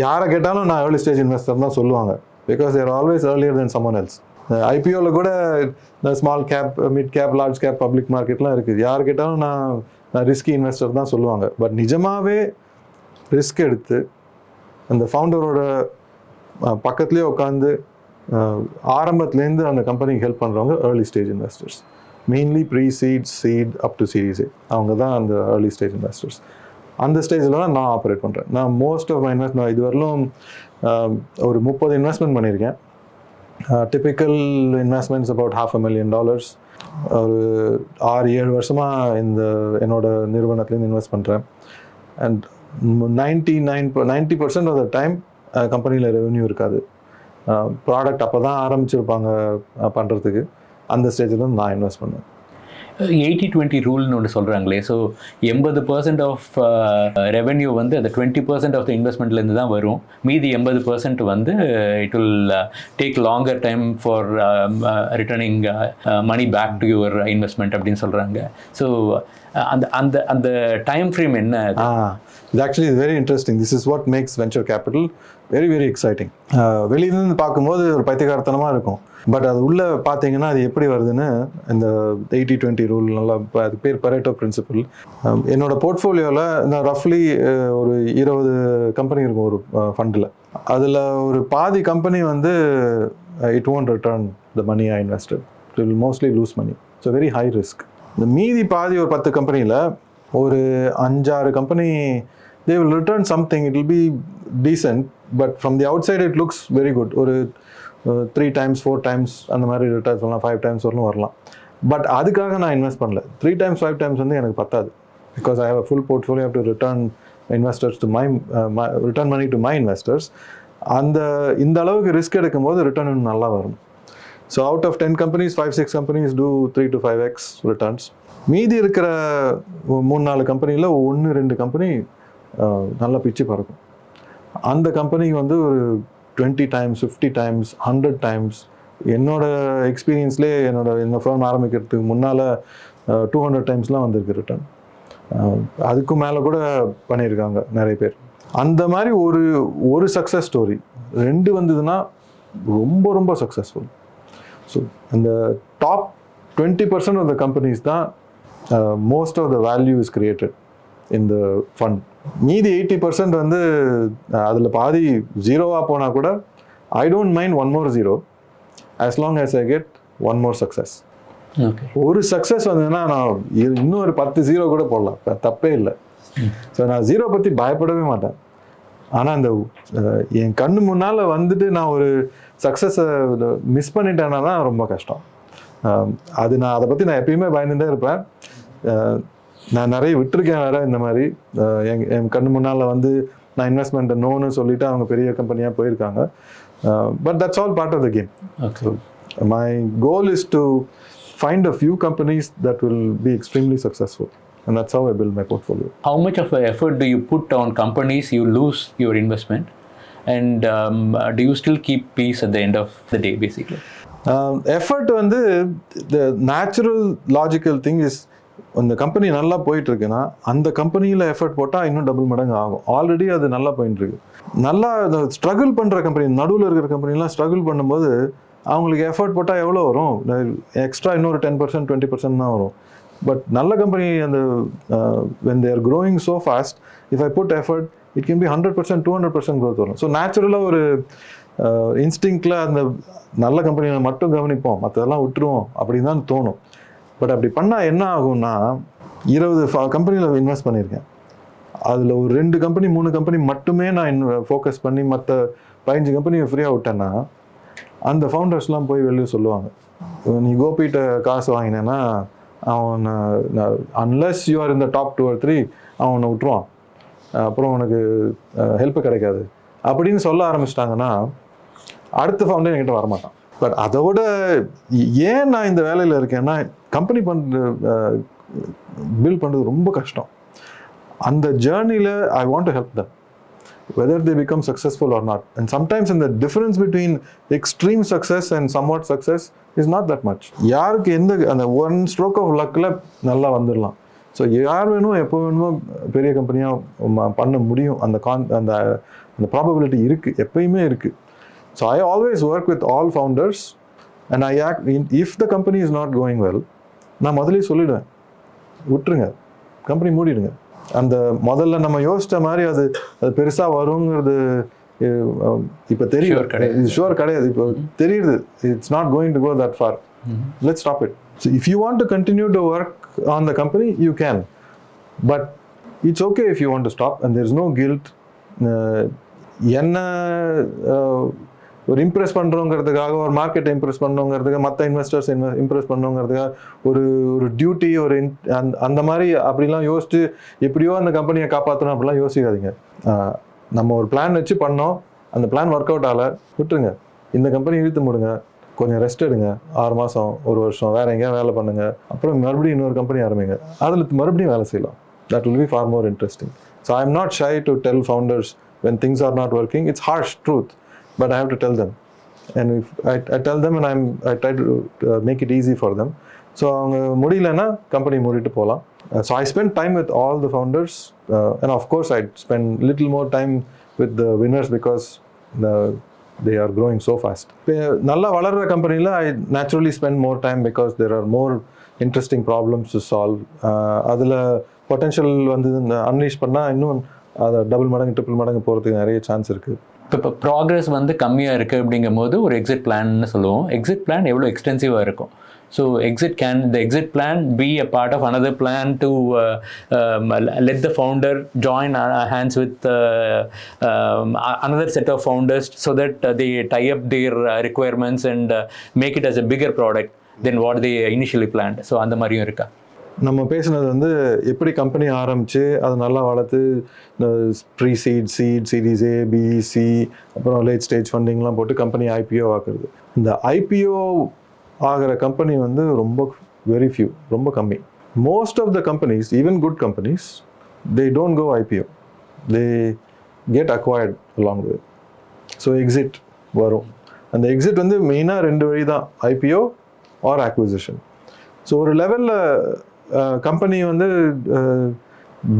யாரை கேட்டாலும் நான் ஏர்லி ஸ்டேஜ் இன்வெஸ்டர் தான் சொல்லுவாங்க, because there always earlier than someone else. IPOவில் கூட இந்த small cap, mid cap, large cap, public மார்க்கெட்லாம் இருக்குது. யார் கேட்டாலும் நான் ரிஸ்கி இன்வெஸ்டர் தான் சொல்லுவாங்க. பட் நிஜமாகவே ரிஸ்க் எடுத்து அந்த ஃபவுண்டரோட பக்கத்துலேயே உட்காந்து ஆரம்பத்துலேருந்து அந்த கம்பெனிக்கு ஹெல்ப் பண்ணுறவங்க early stage investors. Mainly pre seed, seed up to series A, அவங்க தான் அந்த ஏர்லி ஸ்டேஜ் இன்வெஸ்டர்ஸ். அந்த ஸ்டேஜில் தான் நான் ஆப்ரேட் பண்ணுறேன். நான் மோஸ்ட் ஆஃப் மை இன்வெஸ்ட்மெண்ட் இதுவரையிலும் ஒரு 30 இன்வெஸ்ட்மெண்ட் பண்ணியிருக்கேன். Typical investments about $500,000. ஒரு 6-7 வருஷமாக என்னோட நிறுவனத்துலேருந்து இன்வெஸ்ட் பண்ணுறேன். அண்ட் 90% ஆஃப் த டைம் கம்பெனியில் ரெவென்யூ இருக்காது. ப்ராடக்ட் அப்போ தான் ஆரம்பிச்சிருப்பாங்க பண்ணுறதுக்கு. அந்த ஸ்டேஜில் நான் இன்வெஸ்ட் பண்ணுவேன். 80-20 ரூல்னு ஒன்று சொல்கிறாங்களே, ஸோ 80% ஆஃப் ரெவென்யூ வந்து அந்த 20% ஆஃப் த இன்வெஸ்ட்மெண்ட்லேருந்து தான் வரும். மீதி 80% வந்து it will take longer time for returning money back to your investment அப்படின்னு சொல்கிறாங்க. ஸோ அந்த அந்த அந்த டைம் ஃப்ரேம் என்ன? இது ஆக்சுவலி இது very interesting. This is what makes venture capital very very exciting. வெளியிலேருந்து பார்க்கும்போது ஒரு பைத்தியக்காரத்தனமாக இருக்கும், பட் அது உள்ளே பார்த்தீங்கன்னா அது எப்படி வருதுன்னு இந்த 80-20 ரூல் நல்லா, அது பேர் பரேட்டோ பிரின்சிபல். என்னோட போர்ட்ஃபோலியோவில் நான் ரஃப்லி ஒரு 20 கம்பெனி இருக்கும் ஒரு ஃபண்டில். அதில் ஒரு பாதி கம்பெனி வந்து it won't return the money I invested. It will mostly lose money. So very high risk. இந்த மீதி பாதி ஒரு 10 கம்பெனியில் ஒரு 5-6 company they will return something, it will be decent, but from the outside it looks very good. ஒரு 3 times 4 times அந்த மாதிரி returns வரலாம், 5 times வரலாம். பட் அதுக்காக நான் இன்வெஸ்ட் பண்ணல. 3 times 5 times வந்து எனக்கு பத்தாது. Because I have a full portfolio to return investors to return money to my investors. இந்த அளவுக்கு ரிஸ்க் எடுக்கும்போது ரிட்டர்ன் இன்னும் நல்லா வரும். So out of 10 companies 5-6 companies do 3 to 5x returns. மீதி இருக்கிற 3-4 கம்பெனியில் 1-2 கம்பெனி நல்லா பிச்சு பறக்கும். அந்த கம்பெனிக்கு வந்து ஒரு 20 times 50 times 100 times என்னோட எக்ஸ்பீரியன்ஸ்லேயே இந்த ஃபர்ம் ஆரம்பிக்கிறதுக்கு முன்னால் 200 timesலாம் வந்திருக்கு ரிட்டர்ன். அதுக்கும் மேலே கூட பண்ணியிருக்காங்க நிறைய பேர். அந்த மாதிரி ஒரு சக்ஸஸ் ஸ்டோரி 2 வந்ததுன்னா ரொம்ப ரொம்ப சக்ஸஸ்ஃபுல். ஸோ அந்த டாப் 20% ஆஃப் த கம்பெனிஸ் தான் most of the value is created in the fund. மீதி 80% வந்து அதில் பாதி ஜீரோவாக போனால் கூட I don't mind one more zero as long as I get one more success. Okay. ஒரு சக்ஸஸ் வந்ததுன்னா நான் இன்னும் ஒரு 10 ஜீரோ கூட போடலாம், தப்பே இல்லை. ஸோ நான் ஜீரோ பற்றி பயப்படவே மாட்டேன். ஆனால் அந்த என் கண்ணு முன்னால் வந்துட்டு நான் ஒரு சக்ஸஸை மிஸ் பண்ணிட்டேன்னா தான் ரொம்ப கஷ்டம். அது நான் அதை பற்றி நான் எப்பயுமே பயந்துட்டே இருப்பேன். நான் நிறைய விட்டுருக்கேன் வேறு இந்த மாதிரி. என் கண்ணு முன்னால் வந்து நான் இன்வெஸ்ட்மெண்ட்டை நோன்னு சொல்லிவிட்டு அவங்க பெரிய கம்பெனியாக போயிருக்காங்க. But that's all part of the game. Okay. So my goal is to find a few companies that will be extremely successful, and that's how I build my portfolio. How much of an effort do you put on companies you lose your investment, and do you still keep peace at the end of the day, basically? Effort வந்து the natural logical thing is, அந்த company நல்லா போயிட்டு இருக்குன்னா அந்த கம்பெனியில் effort போட்டால் இன்னும் double மடங்கு ஆகும். ஆல்ரெடி அது நல்லா போயிட்டு இருக்கு. நல்லா ஸ்ட்ரகிள் பண்ணுற கம்பெனி, நடுவில் இருக்கிற கம்பெனிலாம் ஸ்ட்ரகிள் பண்ணும்போது அவங்களுக்கு எஃபர்ட் போட்டால் எவ்வளோ வரும்? எக்ஸ்ட்ரா இன்னொரு 10% 20% தான் வரும். பட் நல்ல கம்பெனி அந்த when they are growing so fast, if I put effort, it can be 100% 200% growth வரும். ஸோ நேச்சுரலாக ஒரு இன்ஸ்டிங்க்டில் அந்த நல்ல கம்பெனியை மட்டும் கவனிப்போம், மற்றதெல்லாம் விட்டுருவோம் அப்படின்னு தான் தோணும். பட் அப்படி பண்ணால் என்ன ஆகும்னா, 20 கம்பெனியில் இன்வெஸ்ட் பண்ணியிருக்கேன், அதில் ஒரு 2 கம்பெனி 3 கம்பெனி மட்டுமே நான் ஃபோக்கஸ் பண்ணி மற்ற 15 கம்பெனியை ஃப்ரீயாக விட்டேன்னா அந்த ஃபவுண்டர்ஸ்லாம் போய் வெளியே சொல்லுவாங்க, நீ கோபிகிட்ட காசு வாங்கினேன்னா அவன் அன்லெஸ் யூ ஆர் இந்த டாப் 2 or 3 அவன் உன்னை விட்டுருவான், அப்புறம் உனக்கு ஹெல்ப்பு கிடைக்காது அப்படின்னு சொல்ல ஆரம்பிச்சிட்டாங்கன்னா அடுத்த ஃபவுண்டர் என்கிட்ட வரமாட்டான். பட் அதோட ஏன் நான் இந்த வேலையில் இருக்கேன்னா, கம்பெனி பில்ட் பண்ணுறது ரொம்ப கஷ்டம். அந்த ஜேர்னியில் I want to help them whether they become successful or not, and sometimes in the difference between extreme success and somewhat success is not that much. யாருக்கு எந்த அந்த ஒன் ஸ்ட்ரோக் ஆஃப் லக்கில் நல்லா வந்துடலாம். ஸோ யார் வேணும் எப்போ வேணுமோ பெரிய கம்பெனியாக பண்ண முடியும். அந்த அந்த ப்ராபபிலிட்டி இருக்குது, எப்பயுமே இருக்குது. So I always work with all founders and I act if the company is not going well, நான் முதலே சொல்லிவிடுவேன், விட்டுருங்க, கம்பெனி மூடிடுங்க. அந்த முதல்ல நம்ம யோசித்த மாதிரி அது பெருசாக வருங்கிறது இப்போ தெரியும், இது ஷுவர் கிடையாது. இப்போ தெரியுது, it's not going to go that far, let's stop it. So if you want to continue to work on the company you can, but it's okay if you want to stop and there is no guilt. என்ன ஒரு Impress பண்ணுறோங்கிறதுக்காக, ஒரு மார்க்கெட்டை Impress பண்ணுறோங்கிறதுக்காக, மற்ற investors Impress பண்ணுறோங்கிறதுக்காக ஒரு duty, ஒரு அந்த மாதிரி அப்படிலாம் யோசிச்சு எப்படியோ அந்த கம்பெனியை காப்பாற்றணும் அப்படிலாம் யோசிக்காதீங்க. நம்ம ஒரு பிளான் வச்சு பண்ணோம், அந்த பிளான் ஒர்க் அவுட் ஆகலை, விட்டுருங்க, இந்த கம்பெனி இழுத்து முடுங்க, கொஞ்சம் ரெஸ்ட் எடுங்க, 6 மாதம் 1 வருஷம் வேறு எங்கேயா வேலை பண்ணுங்கள், அப்புறம் மறுபடியும் இன்னொரு கம்பெனி ஆரம்பிங்க, அதில் மறுபடியும் வேலை செய்யலாம். That will be far more interesting. So I am not shy to tell founders when things are not working. It's harsh truth, but I have to tell them. And if I tell them, and I try to make it easy for them. So அவங்க முடியலன்னா company மூடிட்டு போகலாம். So I spend time with all the founders, and of course I spend little more time with the winners because they are growing so fast. நல்லா வளர்ற கம்பெனியில் I naturally spend more time because there are more interesting problems to solve. அதில் potential வந்து unleash பண்ணால் இன்னும் அதை double மடங்கு triple மடங்கு போகிறதுக்கு நிறைய சான்ஸ் இருக்குது. இப்போ ப்ராக்ரஸ் வந்து கம்மியாக இருக்குது அப்படிங்கும் போது ஒரு எக்ஸிட் பிளான்னு சொல்லுவோம். எக்ஸிட் பிளான் எவ்வளோ எக்ஸ்டென்சிவாக இருக்கும்? So the exit plan be a part of another plan to let the founder join hands with another set of founders so that they tie up their requirements and make it as a bigger product than what they initially planned. So அந்த மாதிரியும் இருக்கா? நம்ம பேசுனது வந்து எப்படி company ஆரம்பித்து அதை நல்லா வளர்த்து இந்த ப்ரீசீட், சீட், சீரீஸ் ஏ, பி, சி, அப்புறம் லேட் ஸ்டேஜ் ஃபண்டிங்லாம் போட்டு கம்பெனி ஐபிஓ ஆக்குறது. இந்த ஐபிஓ ஆகிற கம்பெனி வந்து ரொம்ப வெரி ஃபியூ, ரொம்ப கம்மி. Most of the companies, even good companies, they don't go IPO, they get acquired along the way. So exit வரும். அந்த எக்ஸிட் வந்து மெயினாக 2 வழி தான், ஐபிஓ ஆர் அக்விசிஷன். ஸோ ஒரு லெவலில் கம்பெனி வந்து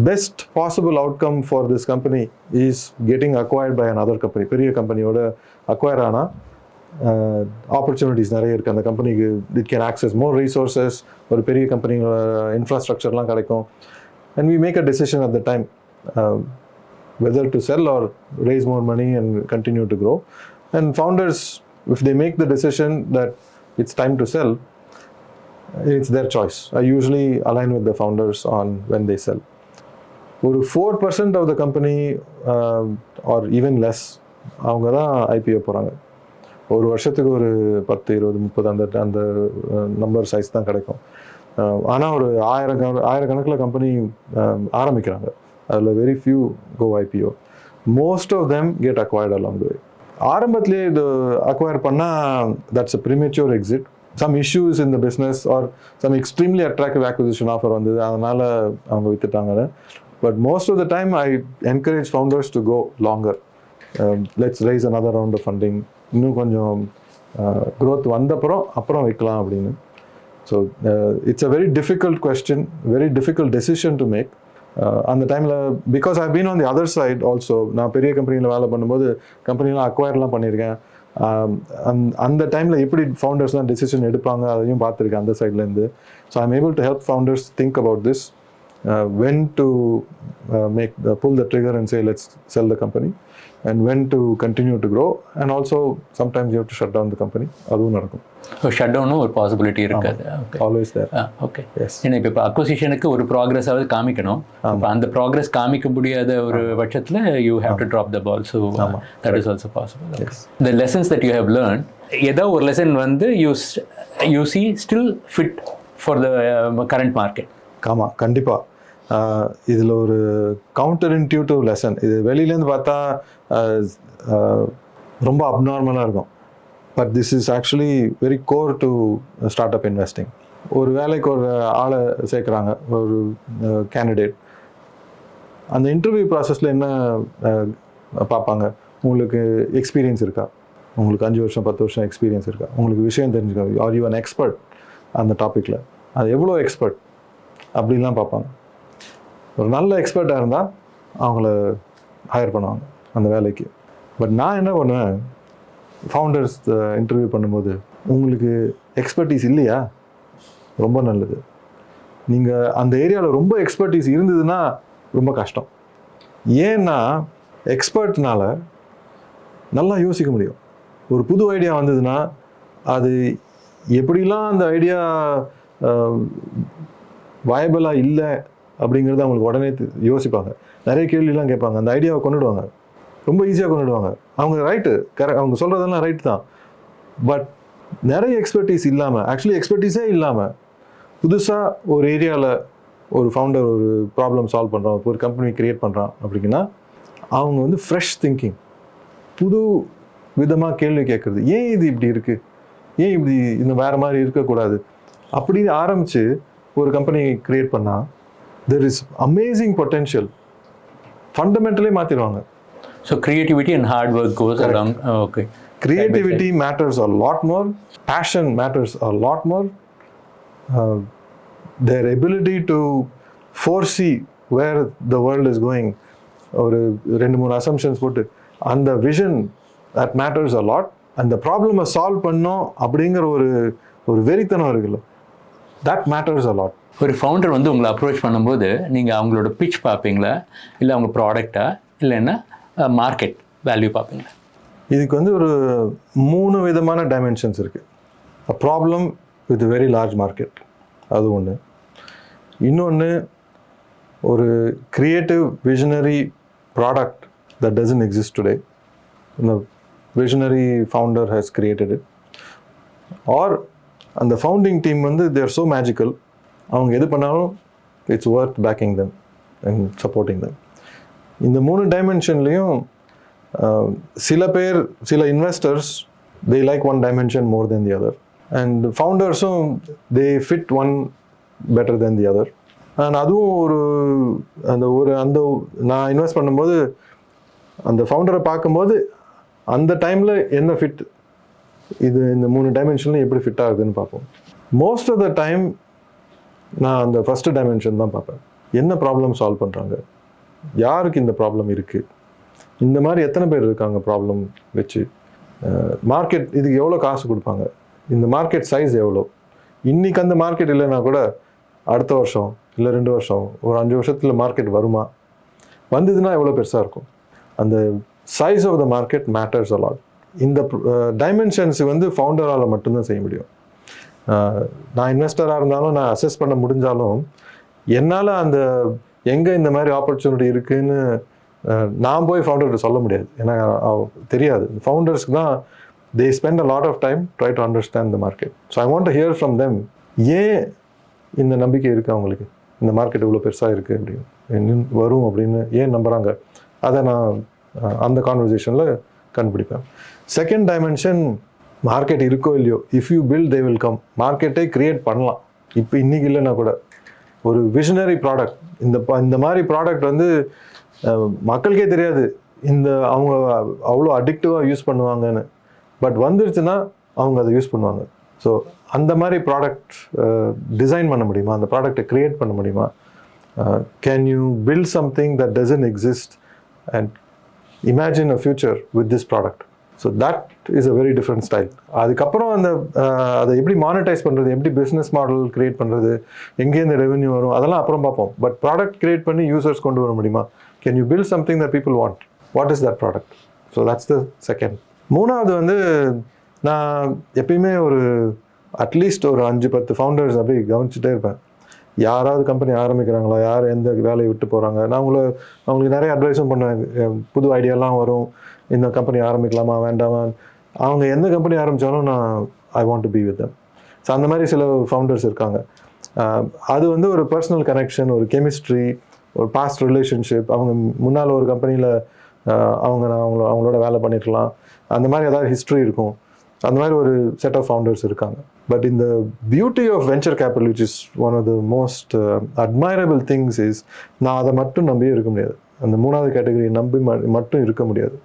best possible outcome for this company is getting acquired by another company. பெரிய கம்பெனியோட அக்வயர் ஆனால் ஆப்பர்ச்சுனிட்டிஸ் நிறைய இருக்குது அந்த கம்பெனிக்கு. It can access more resources, ஒரு பெரிய கம்பெனியோட இன்ஃப்ராஸ்ட்ரக்சர்லாம் கிடைக்கும். And we make a decision at the time whether to sell or raise more money and continue to grow. And founders, if they make the decision that it's time to sell, it's their choice. I usually align with the founders on when they sell. ஒரு 4% of the company or even less அவங்க தான் IPO போகிறாங்க. ஒரு வருஷத்துக்கு ஒரு 10, 20, 30 அந்த number size தான் கிடைக்கும். ஆனால் ஒரு ஆயிரக்கணக்கில் கம்பெனி ஆரம்பிக்கிறாங்க. அதில் very few go IPO. Most of them get acquired along the way. ஆரம்பத்திலே இது அக்வயர் பண்ணால் that's a premature exit. Some issues in the business or some extremely attractive acquisition offer வந்தது, அதனால் அவங்க வித்துட்டாங்க. But most of the time I encourage founders to go longer. Let's raise another round of funding, இன்னும் கொஞ்சம் growth அப்புறம் வைக்கலாம் அப்படின்னு. So it's a very difficult question, very difficult decision to make. அந்த டைமில் because I been on the other side also. நான் பெரிய கம்பெனியில் வேலை பண்ணும்போது கம்பெனிலாம் அக்வயர்லாம் பண்ணியிருக்கேன். அந்த டைமில் எப்படி ஃபவுண்டர்ஸ்லாம் டெசிஷன் எடுப்பாங்க அதையும் பார்த்துருக்கேன் அந்த சைட்லேருந்து. So I am able to help founders think about this, when to pull the trigger and say let's sell the company, and when to continue to grow, and also sometimes you have to shut down the company. அதுவும் நடக்கும். Shut டவுனும் ஒரு possibility இருக்காது. Always there. Okay. ஏன்னா இப்போ அக்விசிஷனுக்கு ஒரு progress ஆகுது காமிக்கணும். அப்போ அந்த ப்ராக்ரஸ் காமிக்க முடியாத ஒரு பட்சத்தில் you have to drop the ball. So that is also possible. The lessons that you have learn, ஏதோ ஒரு லெசன் வந்து you see still fit for the current market. ஆமாம், கண்டிப்பாக. இதில் ஒரு கவுண்டர் இன்ட்யூட்டிவ் லெசன். இது வெளியிலேருந்து பார்த்தா ரொம்ப அப்நார்மலாக இருக்கும். But this is actually very core to start up investing. ஒரு வேலைக்கு ஒரு ஆளை சேர்க்குறாங்க, ஒரு கேண்டிடேட். அந்த இன்டர்வியூ ப்ராசஸில் என்ன பார்ப்பாங்க? உங்களுக்கு எக்ஸ்பீரியன்ஸ் இருக்கா? உங்களுக்கு 5 வருஷம் 10 வருஷம் எக்ஸ்பீரியன்ஸ் இருக்கா? உங்களுக்கு விஷயம் தெரிஞ்சுக்கா? ஆர் யூ அன் எக்ஸ்பர்ட் அந்த டாப்பிக்கில்? அது எவ்வளோ எக்ஸ்பர்ட் அப்படின்லாம் பார்ப்பாங்க. ஒரு நல்ல எக்ஸ்பர்ட்டாக இருந்தால் அவங்கள ஹையர் பண்ணுவாங்க அந்த வேலைக்கு. பட் நான் என்ன பண்ணுவேன், ஃபவுண்டர்ஸ் இன்டர்வியூ பண்ணும்போது, உங்களுக்கு எக்ஸ்பர்டீஸ் இல்லையா? ரொம்ப நல்லது. நீங்கள் அந்த ஏரியாவில் ரொம்ப எக்ஸ்பர்டீஸ் இருந்ததுன்னா ரொம்ப கஷ்டம். ஏன்னா எக்ஸ்பர்ட்னால நல்லா யோசிக்க முடியும். ஒரு புது ஐடியா வந்ததுன்னா அது எப்படிலாம் அந்த ஐடியா வயபிளாக இல்லை அப்படிங்கிறது அவங்களுக்கு உடனே யோசிப்பாங்க. நிறைய கேள்விலாம் கேட்பாங்க. அந்த ஐடியாவை கொண்டுடுவாங்க, ரொம்ப ஈஸியாக கொண்டுடுவாங்க. அவங்க ரைட்டு, அவங்க சொல்கிறதெல்லாம் ரைட்டு தான். பட் நிறைய எக்ஸ்பர்டீஸ் இல்லாமல், ஆக்சுவலி எக்ஸ்பர்டீஸே இல்லாமல் புதுசாக ஒரு ஏரியாவில் ஒரு ஃபவுண்டர் ஒரு ப்ராப்ளம் சால்வ் பண்ணுறான், ஒரு கம்பெனி க்ரியேட் பண்ணுறான் அப்படின்னா அவங்க வந்து ஃப்ரெஷ் திங்கிங், புது விதமாக கேள்வி கேட்குறது. ஏன் இது இப்படி இருக்குது, ஏன் இப்படி இன்னும் வேறு மாதிரி இருக்கக்கூடாது அப்படின்னு ஆரம்பித்து ஒரு கம்பெனி க்ரியேட் பண்ணால் there is amazing potential. Fundamentally மாத்திடுவாங்க. So creativity and hard work goes along. Okay. Creativity matters a lot more. Passion matters a lot more. Their ability to foresee where the world is going. ஒரு 2-3 assumptions போட்டு அந்த vision that matters a lot. அந்த ப்ராப்ளமை solve பண்ணோம் அப்படிங்கிற ஒரு வெறித்தனம் இருக்குல்ல, that matters a lot. ஒரு ஃபவுண்டர் வந்து உங்களை அப்ரோச் பண்ணும்போது நீங்கள் அவங்களோட பிட்ச் பார்ப்பீங்களா, இல்லை அவங்க ப்ராடக்டா, இல்லைன்னா மார்க்கெட் வேல்யூ பார்ப்பீங்களா? இதுக்கு வந்து ஒரு 3 விதமான டைமென்ஷன்ஸ் இருக்குது. A problem with very large market, அது ஒன்று. இன்னொன்று ஒரு creative visionary product that doesn't exist today. இந்த visionary founder has created it. Or அந்த ஃபவுண்டிங் டீம் வந்து தே ஆர் ஸோ மேஜிக்கல், அவங்க எது பண்ணாலும் it's worth backing them and supporting them. இந்த 3 டைமென்ஷன்லேயும் சில investors they like one dimension more than the other, and ஃபவுண்டர்ஸும் they fit one better than the other. And அதுவும் அந்த நான் இன்வெஸ்ட் பண்ணும்போது அந்த ஃபவுண்டரை பார்க்கும்போது அந்த டைமில் என்ன ஃபிட், இது இந்த 3 டைமென்ஷன்லையும் எப்படி ஃபிட் ஆகுதுன்னு பார்ப்போம். மோஸ்ட் ஆஃப் த டைம் நான் அந்த ஃபஸ்ட்டு டைமென்ஷன் தான் பார்ப்பேன். என்ன ப்ராப்ளம் சால்வ் பண்ணுறாங்க, யாருக்கு இந்த ப்ராப்ளம் இருக்குது, இந்த மாதிரி எத்தனை பேர் இருக்காங்க ப்ராப்ளம் வச்சு, மார்க்கெட் இதுக்கு எவ்வளோ காசு கொடுப்பாங்க, இந்த மார்க்கெட் சைஸ் எவ்வளோ, இன்றைக்கி அந்த மார்க்கெட் இல்லைன்னா கூட அடுத்த வருஷம் இல்லை 2 வருஷம் ஒரு 5 வருஷத்தில் மார்க்கெட் வருமா, வந்ததுன்னா எவ்வளோ பெருசாக இருக்கும். அந்த size of the market matters அலாட். இந்த டைமென்ஷன்ஸ் வந்து ஃபவுண்டரால் மட்டும்தான் செய்ய முடியும். நான் இன்வெஸ்டராக இருந்தாலும் நான் அசஸ் பண்ண முடிஞ்சாலும் என்னால் அந்த எங்கே இந்த மாதிரி ஆப்பர்ச்சுனிட்டி இருக்குதுன்னு நான் போய் ஃபவுண்டர்கிட்ட சொல்ல முடியாது. ஏன்னா தெரியாது. ஃபவுண்டர்ஸ்க்கு தான் they spend a lot of time try to understand the market. So I want to hear from them. ஏன் இந்த நம்பிக்கை இருக்குது அவங்களுக்கு, இந்த மார்க்கெட் இவ்வளோ பெருசாக இருக்குது அப்படின்னு வரும் அப்படின்னு ஏன் நம்புகிறாங்க, அதை நான் அந்த கான்வர்சேஷனில் கண்டுபிடிப்பேன். செகண்ட் டைமென்ஷன், மார்க்கெட் இருக்கோ இல்லையோ, if you build they will come. மார்க்கெட்டை க்ரியேட் பண்ணலாம். இப்போ இன்றைக்கி இல்லைன்னா கூட ஒரு விஷனரி ப்ராடக்ட், இந்த மாதிரி ப்ராடக்ட் வந்து மக்களுக்கே தெரியாது அவங்க அவ்வளோ அடிக்டிவாக யூஸ் பண்ணுவாங்கன்னு. பட் வந்துருச்சுன்னா அவங்க அதை யூஸ் பண்ணுவாங்க. ஸோ அந்த மாதிரி ப்ராடக்ட் டிசைன் பண்ண முடியுமா, அந்த ப்ராடக்டை க்ரியேட் பண்ண முடியுமா? Can you build something that doesn't exist and imagine a future with this product? So that is a very different style. அதுக்கப்புறம் அதை எப்படி மானிட்டைஸ் பண்ணுறது, எப்படி பிஸ்னஸ் மாடல் க்ரியேட் பண்ணுறது, எங்கேருந்து ரெவென்யூ வரும், அதெல்லாம் அப்புறம் பார்ப்போம். பட் ப்ராடக்ட் க்ரியேட் பண்ணி யூசர்ஸ் கொண்டு வர முடியுமா? Can you build something that people want? What is that product? So that's the second. மூணாவது வந்து நான் எப்பயுமே ஒரு அட்லீஸ்ட் ஒரு 5-10 ஃபவுண்டர்ஸ் அப்படி கவனிச்சுட்டே இருப்பேன். யாராவது கம்பெனி ஆரம்பிக்கிறாங்களா, யார் எந்த வேலையை விட்டு போகிறாங்க, நான் அவங்களுக்கு நிறைய அட்வைஸும் பண்ணுவேன். புது ஐடியாலாம் வரும், இந்த கம்பெனி ஆரம்பிக்கலாமா வேண்டாமா. அவங்க எந்த கம்பெனி ஆரம்பித்தாலும் நான் ஐ want to be with them. So அந்த மாதிரி சில ஃபவுண்டர்ஸ் இருக்காங்க. அது வந்து ஒரு பர்சனல் கனெக்ஷன், ஒரு கெமிஸ்ட்ரி, ஒரு பாஸ்ட் ரிலேஷன்ஷிப். அவங்க முன்னால் ஒரு கம்பெனியில் அவங்களோட வேலை பண்ணிருக்கலாம், அந்த மாதிரி ஏதாவது ஹிஸ்ட்ரி இருக்கும். அந்த மாதிரி ஒரு செட் ஆஃப் ஃபவுண்டர்ஸ் இருக்காங்க. பட் இந்த beauty of venture capital which is one of the most admirable things is, நான் அதை மட்டும் நம்பியே இருக்க முடியாது. அந்த மூணாவது கேட்டகரி நம்பி மட்டும் இருக்க முடியாது.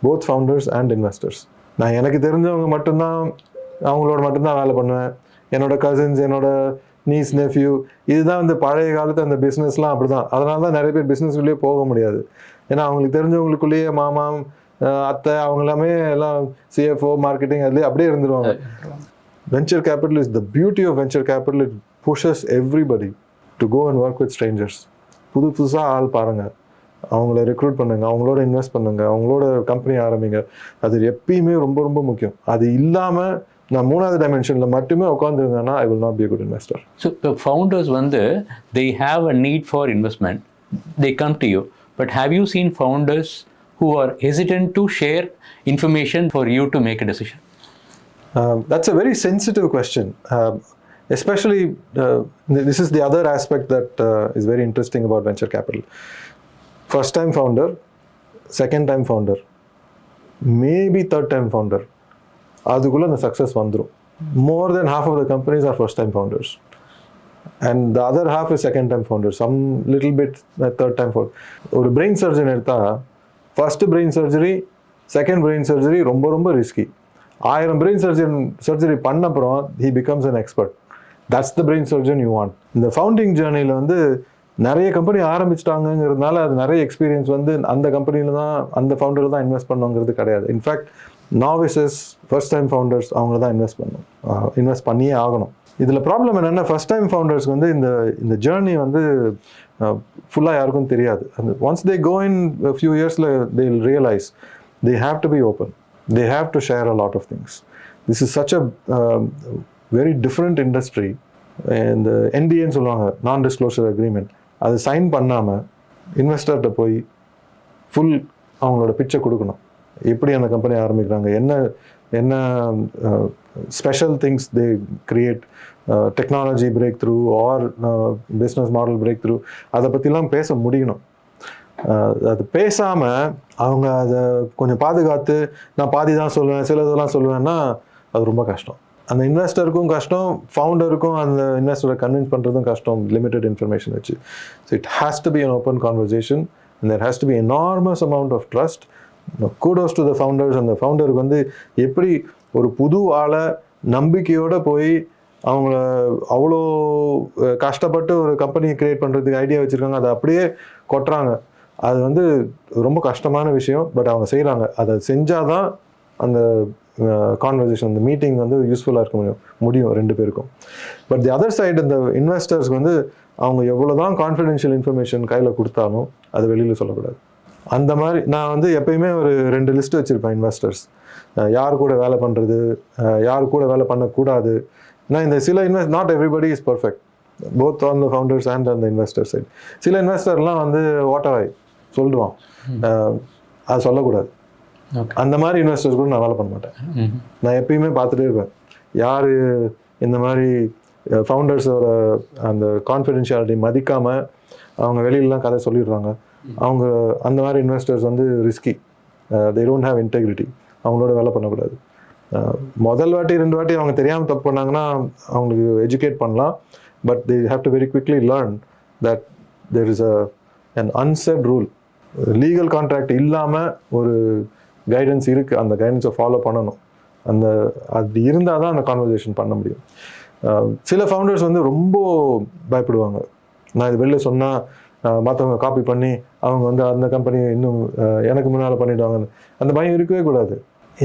Both founders and investors. நான் எனக்கு தெரிஞ்சவங்க மட்டும்தான், அவங்களோட மட்டும்தான் வேலை பண்ணுவேன். என்னோட கசின்ஸ், என்னோட நீஸ், நெஃப்யூ, இதுதான் வந்து பழைய காலத்து அந்த பிஸ்னஸ்லாம் அப்படி தான். அதனால தான் நிறைய பேர் பிஸ்னஸ்குள்ளேயே போக முடியாது. ஏன்னா அவங்களுக்கு தெரிஞ்சவங்களுக்குள்ளேயே மாமா, அத்தை, அவங்க எல்லாமே எல்லாம் சிஎஃப்ஓ, மார்க்கெட்டிங், அதுலேயே அப்படியே இருந்துருவாங்க. Venture capital is the beauty of venture capital. It pushes everybody to go and work with strangers. புதுசாக ஆள் பாருங்கள், அவங்கள ரெக்ரூட் பண்ணுங்க, அவங்களோட இன்வெஸ்ட் பண்ணுங்க, அவங்களோட கம்பெனி ஆரம்பிங்க. அது எப்பயுமே ரொம்ப ரொம்ப முக்கியம். அது இல்லாமல் நான் மூணாவது டைமென்ஷனில் மட்டுமே உட்காந்துருந்தேன்னா I will not be a good investor. So இப்போ ஃபவுண்டர்ஸ் வந்து they have a need for investment, they come to you. But have you seen founders who are hesitant to share information for you to make a decision? That's a very sensitive question. Especially, this is the other aspect that is very interesting about venture capital. First time founder, second time founder, maybe third time founder, அதுக்குள்ள அந்த success வந்துடும். More than half of the companies are first time founders and the other half is second time founders, some little bit third time founder. ஒரு brain surgeon எடுத்தா first brain surgery, second brain surgery ரொம்ப ரொம்ப risky. 1000 brain surgery பண்ண அப்புறம் he becomes an expert. That's the brain surgeon you want. இந்த founding ஜேர்னியில் வந்து நிறைய கம்பெனி ஆரம்பிச்சிட்டாங்கிறதுனால அது நிறைய எக்ஸ்பீரியன்ஸ் வந்து அந்த கம்பெனியில் தான், அந்த ஃபவுண்டரில் தான் இன்வெஸ்ட் பண்ணுங்கிறது கிடையாது. இன்ஃபேக்ட் நாவிசஸ், ஃபர்ஸ்ட் டைம் ஃபவுண்டர்ஸ் அவங்க தான் இன்வெஸ்ட் பண்ணியே ஆகணும். இதில் ப்ராப்ளம் என்னென்னா, ஃபர்ஸ்ட் டைம் ஃபவுண்டர்ஸ்க்கு வந்து இந்த ஜேர்னி வந்து ஃபுல்லாக யாருக்கும் தெரியாது. அந்த once they go in few இயர்ஸில் they will realise they have to be open, they have to share a lot of things. This is such a very different industry. இந்த NDAன்னு சொல்லுவாங்க, நான் டிஸ்க்ளோஷர் அக்ரிமெண்ட், அது சைன் பண்ணாமல் இன்வெஸ்டர்கிட்ட போய் full அவங்களோட பிச்சை கொடுக்கணும். எப்படி அந்த கம்பெனி ஆரம்பிக்கிறாங்க, என்ன special things they create, technology breakthrough or business model breakthrough, அதை பற்றிலாம் பேச முடியணும். அது பேசாமல் அவங்க அதை கொஞ்சம் பாதுகாத்து நான் பாதி தான் சொல்லுவேன், சில இதெல்லாம் சொல்லுவேன்னா அது ரொம்ப கஷ்டம். அந்த இன்வெஸ்டருக்கும் கஷ்டம், ஃபவுண்டருக்கும் அந்த இன்வெஸ்டரை கன்வின்ஸ் பண்ணுறதும் கஷ்டம், லிமிட்டட் இன்ஃபர்மேஷன் வச்சு. So it has to be an open conversation and there has to be enormous amount of trust. Kudos to the founders. அந்த ஃபவுண்டருக்கு வந்து எப்படி ஒரு புது ஆளை நம்பிக்கையோடு போய் அவங்கள அவ்வளோ கஷ்டப்பட்டு ஒரு கம்பெனியை க்ரியேட் பண்ணுறதுக்கு ஐடியா வச்சுருக்காங்க, அதை அப்படியே கொட்டுறாங்க. அது வந்து ரொம்ப கஷ்டமான விஷயம். பட் அவங்க செய்கிறாங்க. அதை செஞ்சால் தான் அந்த கான்வர்சேஷன் அந்த மீட்டிங் வந்து யூஸ்ஃபுல்லாக இருக்க முடியும் ரெண்டு பேருக்கும். பட் தி அதர் சைடு இந்த இன்வெஸ்டர்ஸ்க்கு வந்து அவங்க எவ்வளோ தான் கான்ஃபிடென்ஷியல் இன்ஃபர்மேஷன் கையில் கொடுத்தாலும் அது வெளியில் சொல்லக்கூடாது. அந்த மாதிரி நான் வந்து எப்பயுமே ஒரு 2 லிஸ்ட் வச்சுருப்பேன் இன்வெஸ்டர்ஸ். யார் கூட வேலை பண்ணுறது, யார் கூட வேலை பண்ணக்கூடாது. நான் இந்த சில not everybody is perfect, both on the founders and அந்த இன்வெஸ்டர் சைடு. சில இன்வெஸ்டர்லாம் வந்து ஓட்டவாய் சொல்லுவான், அது சொல்லக்கூடாது. அந்த மாதிரி இன்வெஸ்டர்ஸ் கூட நான் வேலை பண்ண மாட்டேன். நான் எப்பயுமே பார்த்துட்டே இருப்பேன் யார் இந்த மாதிரி ஃபவுண்டர்ஸோட அந்த கான்ஃபிடென்ஷியாலிட்டி மதிக்காமல் அவங்க வெளியிலலாம் கதை சொல்லிடுறாங்க. அவங்க அந்த மாதிரி இன்வெஸ்டர்ஸ் வந்து risky, they don't have integrity. அவங்களோட வேலை பண்ணக்கூடாது. முதல் வாட்டி 2 வாட்டி அவங்க தெரியாமல் தப்பு பண்ணாங்கன்னா அவங்களுக்கு எஜுகேட் பண்ணலாம். But they have to very quickly learn that there is an unset rule. Legal contract இல்லாமல் ஒரு கைடன்ஸ் இருக்குது, அந்த கைடன்ஸை ஃபாலோ பண்ணணும். அது இருந்தால் தான் அந்த கான்வர்சேஷன் பண்ண முடியும். சில ஃபவுண்டர்ஸ் வந்து ரொம்ப பயப்படுவாங்க, நான் இது வெளில சொன்னால் மற்றவங்க காப்பி பண்ணி அவங்க வந்து அந்த கம்பெனி இன்னும் எனக்கு முன்னால் பண்ணிவிடுவாங்கன்னு. அந்த பயம் இருக்கவே கூடாது.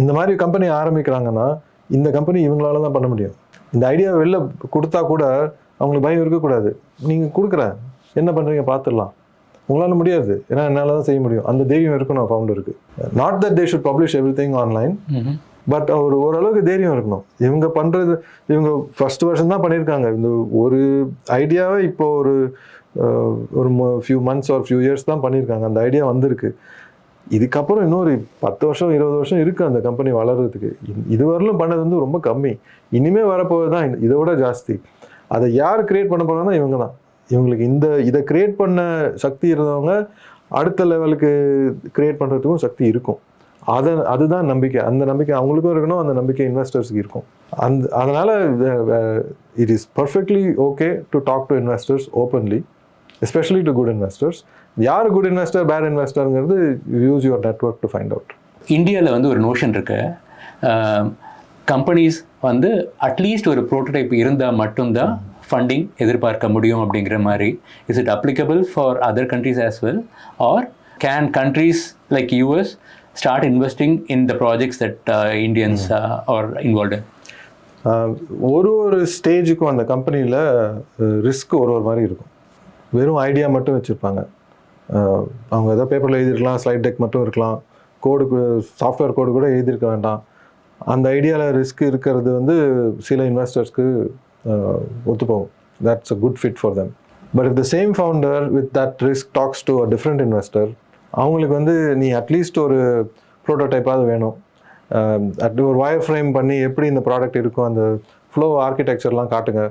இந்த மாதிரி கம்பெனி ஆரம்பிக்கிறாங்கன்னா இந்த கம்பெனி இவங்களால தான் பண்ண முடியும். இந்த ஐடியா வெளில கொடுத்தா கூட அவங்களுக்கு பயம் இருக்கக்கூடாது. நீங்கள் கொடுக்குறேன், என்ன பண்ணுறீங்க பார்த்துடலாம், உங்களால் முடியாது, ஏன்னா என்னால் தான் செய்ய முடியும். அந்த தைரியம் இருக்கணும் ஃபவுண்டருக்கு. Not that they should publish everything online, but ஓரளவுக்கு தைரியம் இருக்கணும். இவங்க பண்ணுறது, இவங்க ஃபர்ஸ்ட் வருஷன் தான் பண்ணியிருக்காங்க. இந்த ஒரு ஐடியாவை இப்போ ஒரு few months or few years தான் பண்ணியிருக்காங்க. அந்த ஐடியா வந்திருக்கு. இதுக்கப்புறம் இன்னொரு 10 வருஷம் 20 வருஷம் இருக்குது அந்த கம்பெனி வளர்கிறதுக்கு. இதுவரையிலும் பண்ணது வந்து ரொம்ப கம்மி. இனிமேல் வரப்போது தான் இதோட ஜாஸ்தி. அதை யார் கிரியேட் பண்ண போகிறாங்கன்னா இவங்க தான். இவங்களுக்கு இதை கிரியேட் பண்ண சக்தி இருந்தவங்க அடுத்த லெவலுக்கு கிரியேட் பண்ணுறதுக்கும் சக்தி இருக்கும். அதுதான் நம்பிக்கை. அந்த நம்பிக்கை அவங்களுக்கும் இருக்கணும், அந்த நம்பிக்கை இன்வெஸ்டர்ஸுக்கு இருக்கும். அதனால் it is perfectly okay to talk to investors openly, especially to good investors. யார் குட் இன்வெஸ்டர் பேட் இன்வெஸ்டருங்கிறது use your network to find out. இந்தியாவில் வந்து ஒரு நோஷன் இருக்கு, கம்பெனிஸ் வந்து அட்லீஸ்ட் ஒரு ப்ரோட்டோடைப் இருந்தால் மட்டும்தான் ஃபண்டிங் எதிர்பார்க்க முடியும் அப்படிங்கிற மாதிரி. Is it applicable for other countries as well, or can countries like US start investing in the projects that Indians are involved? ஒரு ஸ்டேஜுக்கும் அந்த கம்பெனியில் ரிஸ்க் ஒரு மாதிரி இருக்கும். வெறும் ஐடியா மட்டும் வச்சுருப்பாங்க. அவங்க ஏதோ பேப்பரில் எழுதிருக்கலாம், ஸ்லைட் டெக் மட்டும் இருக்கலாம், சாஃப்ட்வேர் கோடு கூட எழுதியிருக்க வேண்டாம். அந்த ஐடியாவில் ரிஸ்க் இருக்கிறது வந்து சில இன்வெஸ்டர்ஸ்க்கு ஒத்துப்போகும். That's a good fit for them. But if the same founder with that risk talks to a different investor, அவங்களுக்கு வந்து நீ அட்லீஸ்ட் ஒரு ப்ரோட்டோடைப்பாவது வேணும், ஒரு வயர் ஃப்ரேம் பண்ணி எப்படி இந்த ப்ராடக்ட் இருக்கும், அந்த ஃப்ளோ ஆர்கிடெக்சர்லாம் காட்டுங்க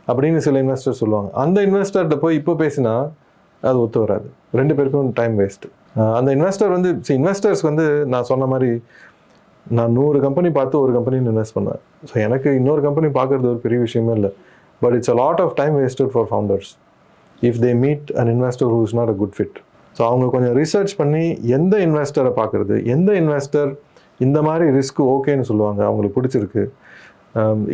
அப்படின்னு சில இன்வெஸ்டர் சொல்லுவாங்க. அந்த இன்வெஸ்டர்கிட்ட போய் இப்போ பேசினா அது ஒத்து வராது. 2 பேருக்கும் டைம் வேஸ்ட்டு. அந்த இன்வெஸ்டர் வந்து இன்வெஸ்டர்ஸ் வந்து நான் சொன்ன மாதிரி நான் 100 கம்பெனி பார்த்து ஒரு கம்பெனின்னு இன்வெஸ்ட் பண்ணுவேன். ஸோ எனக்கு இன்னொரு கம்பெனி பார்க்குறது ஒரு பெரிய விஷயமே இல்லை. But it's a lot of time wasted for founders if they meet an investor who is not a good fit. So அவங்க கொஞ்சம் ரிசர்ச் பண்ணி எந்த இன்வெஸ்டரை பார்க்குறது, எந்த இன்வெஸ்டர் இந்த மாதிரி ரிஸ்க் ஓகேன்னு சொல்லுவாங்க, அவங்களுக்கு பிடிச்சிருக்கு.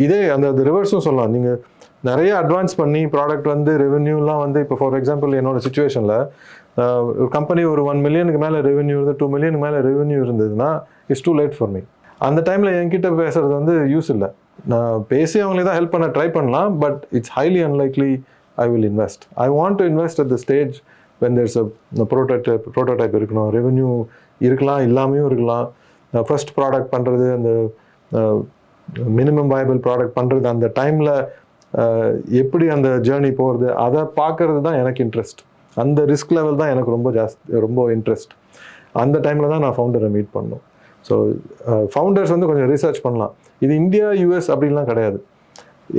இதே அந்த ரிவர்ஸும் சொல்லலாம். நீங்கள் நிறைய அட்வான்ஸ் பண்ணி ப்ராடக்ட் வந்து ரெவென்யூலாம் வந்து இப்போ ஃபார் எக்ஸாம்பிள் என்னோட சுச்சுவேஷனில் ஒரு கம்பெனி ஒரு 1 மில்லியனுக்கு மேலே ரெவென்யூ இருந்து 2 மில்லியனுக்கு மேலே ரெவென்யூ இருந்ததுன்னா it's too late for me. அந்த டைமில் என்கிட்ட பேசுறது வந்து யூஸ் இல்லை. நான் பேசி அவங்களே தான் ஹெல்ப் பண்ண ட்ரை பண்ணலாம், but it's highly unlikely I will invest. I want to invest at the stage when there's a prototype இருக்கணும், ரெவென்யூ இருக்கலாம், இல்லாமையும் இருக்கலாம். ஃபர்ஸ்ட் ப்ராடக்ட் பண்ணுறது, அந்த மினிமம் வயபிள் ப்ராடக்ட் பண்ணுறது, அந்த டைமில் எப்படி அந்த ஜேர்னி போகிறது, அதை பார்க்கறது தான் எனக்கு இன்ட்ரெஸ்ட். அந்த ரிஸ்க் லெவல் தான் எனக்கு ரொம்ப இன்ட்ரெஸ்ட். அந்த டைமில் தான் நான் ஃபவுண்டரை மீட் பண்ணணும். ஸோ ஃபவுண்டர்ஸ் வந்து கொஞ்சம் ரிசர்ச் பண்ணலாம். இது இந்தியா யூஎஸ் அப்படின்லாம் கிடையாது.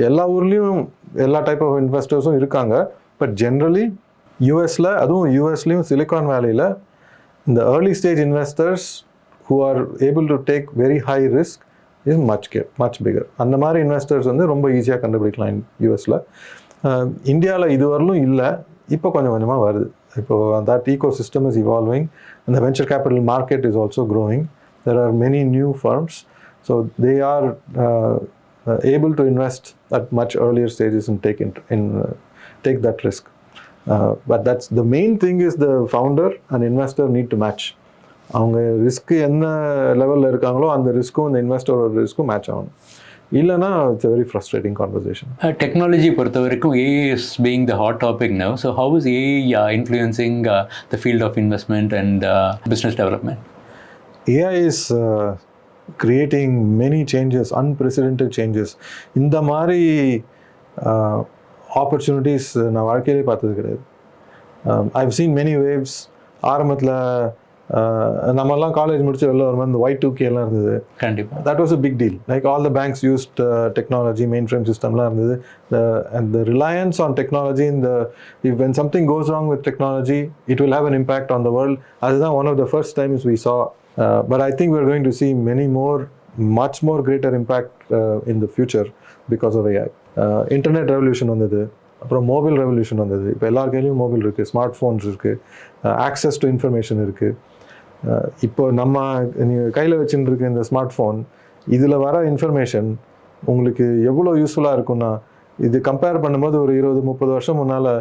எல்லா ஊர்லேயும் எல்லா டைப் ஆஃப் இன்வெஸ்டர்ஸும் இருக்காங்க. பட் ஜென்ரலி யூஎஸில், அதுவும் யூஎஸ்லேயும் சிலிகான் வேலியில் இந்த early stage investors who are able to take very high risk is much bigger. அந்த மாதிரி இன்வெஸ்டர்ஸ் வந்து ரொம்ப ஈஸியாக கண்டுபிடிக்கலாம் யூஎஸில். இந்தியாவில் இது வரலும் இல்லை, இப்போ கொஞ்சம் கொஞ்சமாக வருது. இப்போது that ecosystem is evolving and the venture capital market is also growing. There are many new firms, so they are able to invest at much earlier stages and take that risk. But that's the main thing is the founder and investor need to match. அவங்க risk என்ன லெவலில் இருக்காங்களோ அந்த ரிஸ்க்கும் இந்த இன்வெஸ்டரோட ரிஸ்க்கும் match ஆகணும். இல்லைனா it's a very frustrating conversation. Technology பொறுத்த வரைக்கும் AI is being the hot topic now. So how is AI influencing the field of investment and business development? AI is creating many changes, unprecedented changes. இந்த மாதிரி opportunities நான் வாழ்க்கையிலே பார்த்தது கிடையாது. I've seen many waves. ஆரம்பத்தில் நம்மலாம் college முடிச்சு வெளில வரும்போது இந்த Y2K எல்லாம் இருந்தது. கண்டிப்பாக that was a big deal. Like all the banks used technology, mainframe systemலாம் இருந்தது. And the reliance on technology when something goes wrong with technology, it will have an impact on the world. அதுதான் one of the first times we saw. But I think we're going to see much more greater impact in the future because of AI. Internet revolution வந்தது, அப்புறம் mobile revolution வந்தது. இப்போ எல்லார் கையிலையும் mobile இருக்குது, smart phones இருக்குது, access to information இருக்குது. இப்போ நம்ம கையில் வச்சுட்டு இருக்க இந்த ஸ்மார்ட் ஃபோன், இதில் வர இன்ஃபர்மேஷன் உங்களுக்கு எவ்வளோ யூஸ்ஃபுல்லாக இருக்குன்னா, இது கம்பேர் பண்ணும்போது ஒரு 20-30 வருஷம் முன்னால்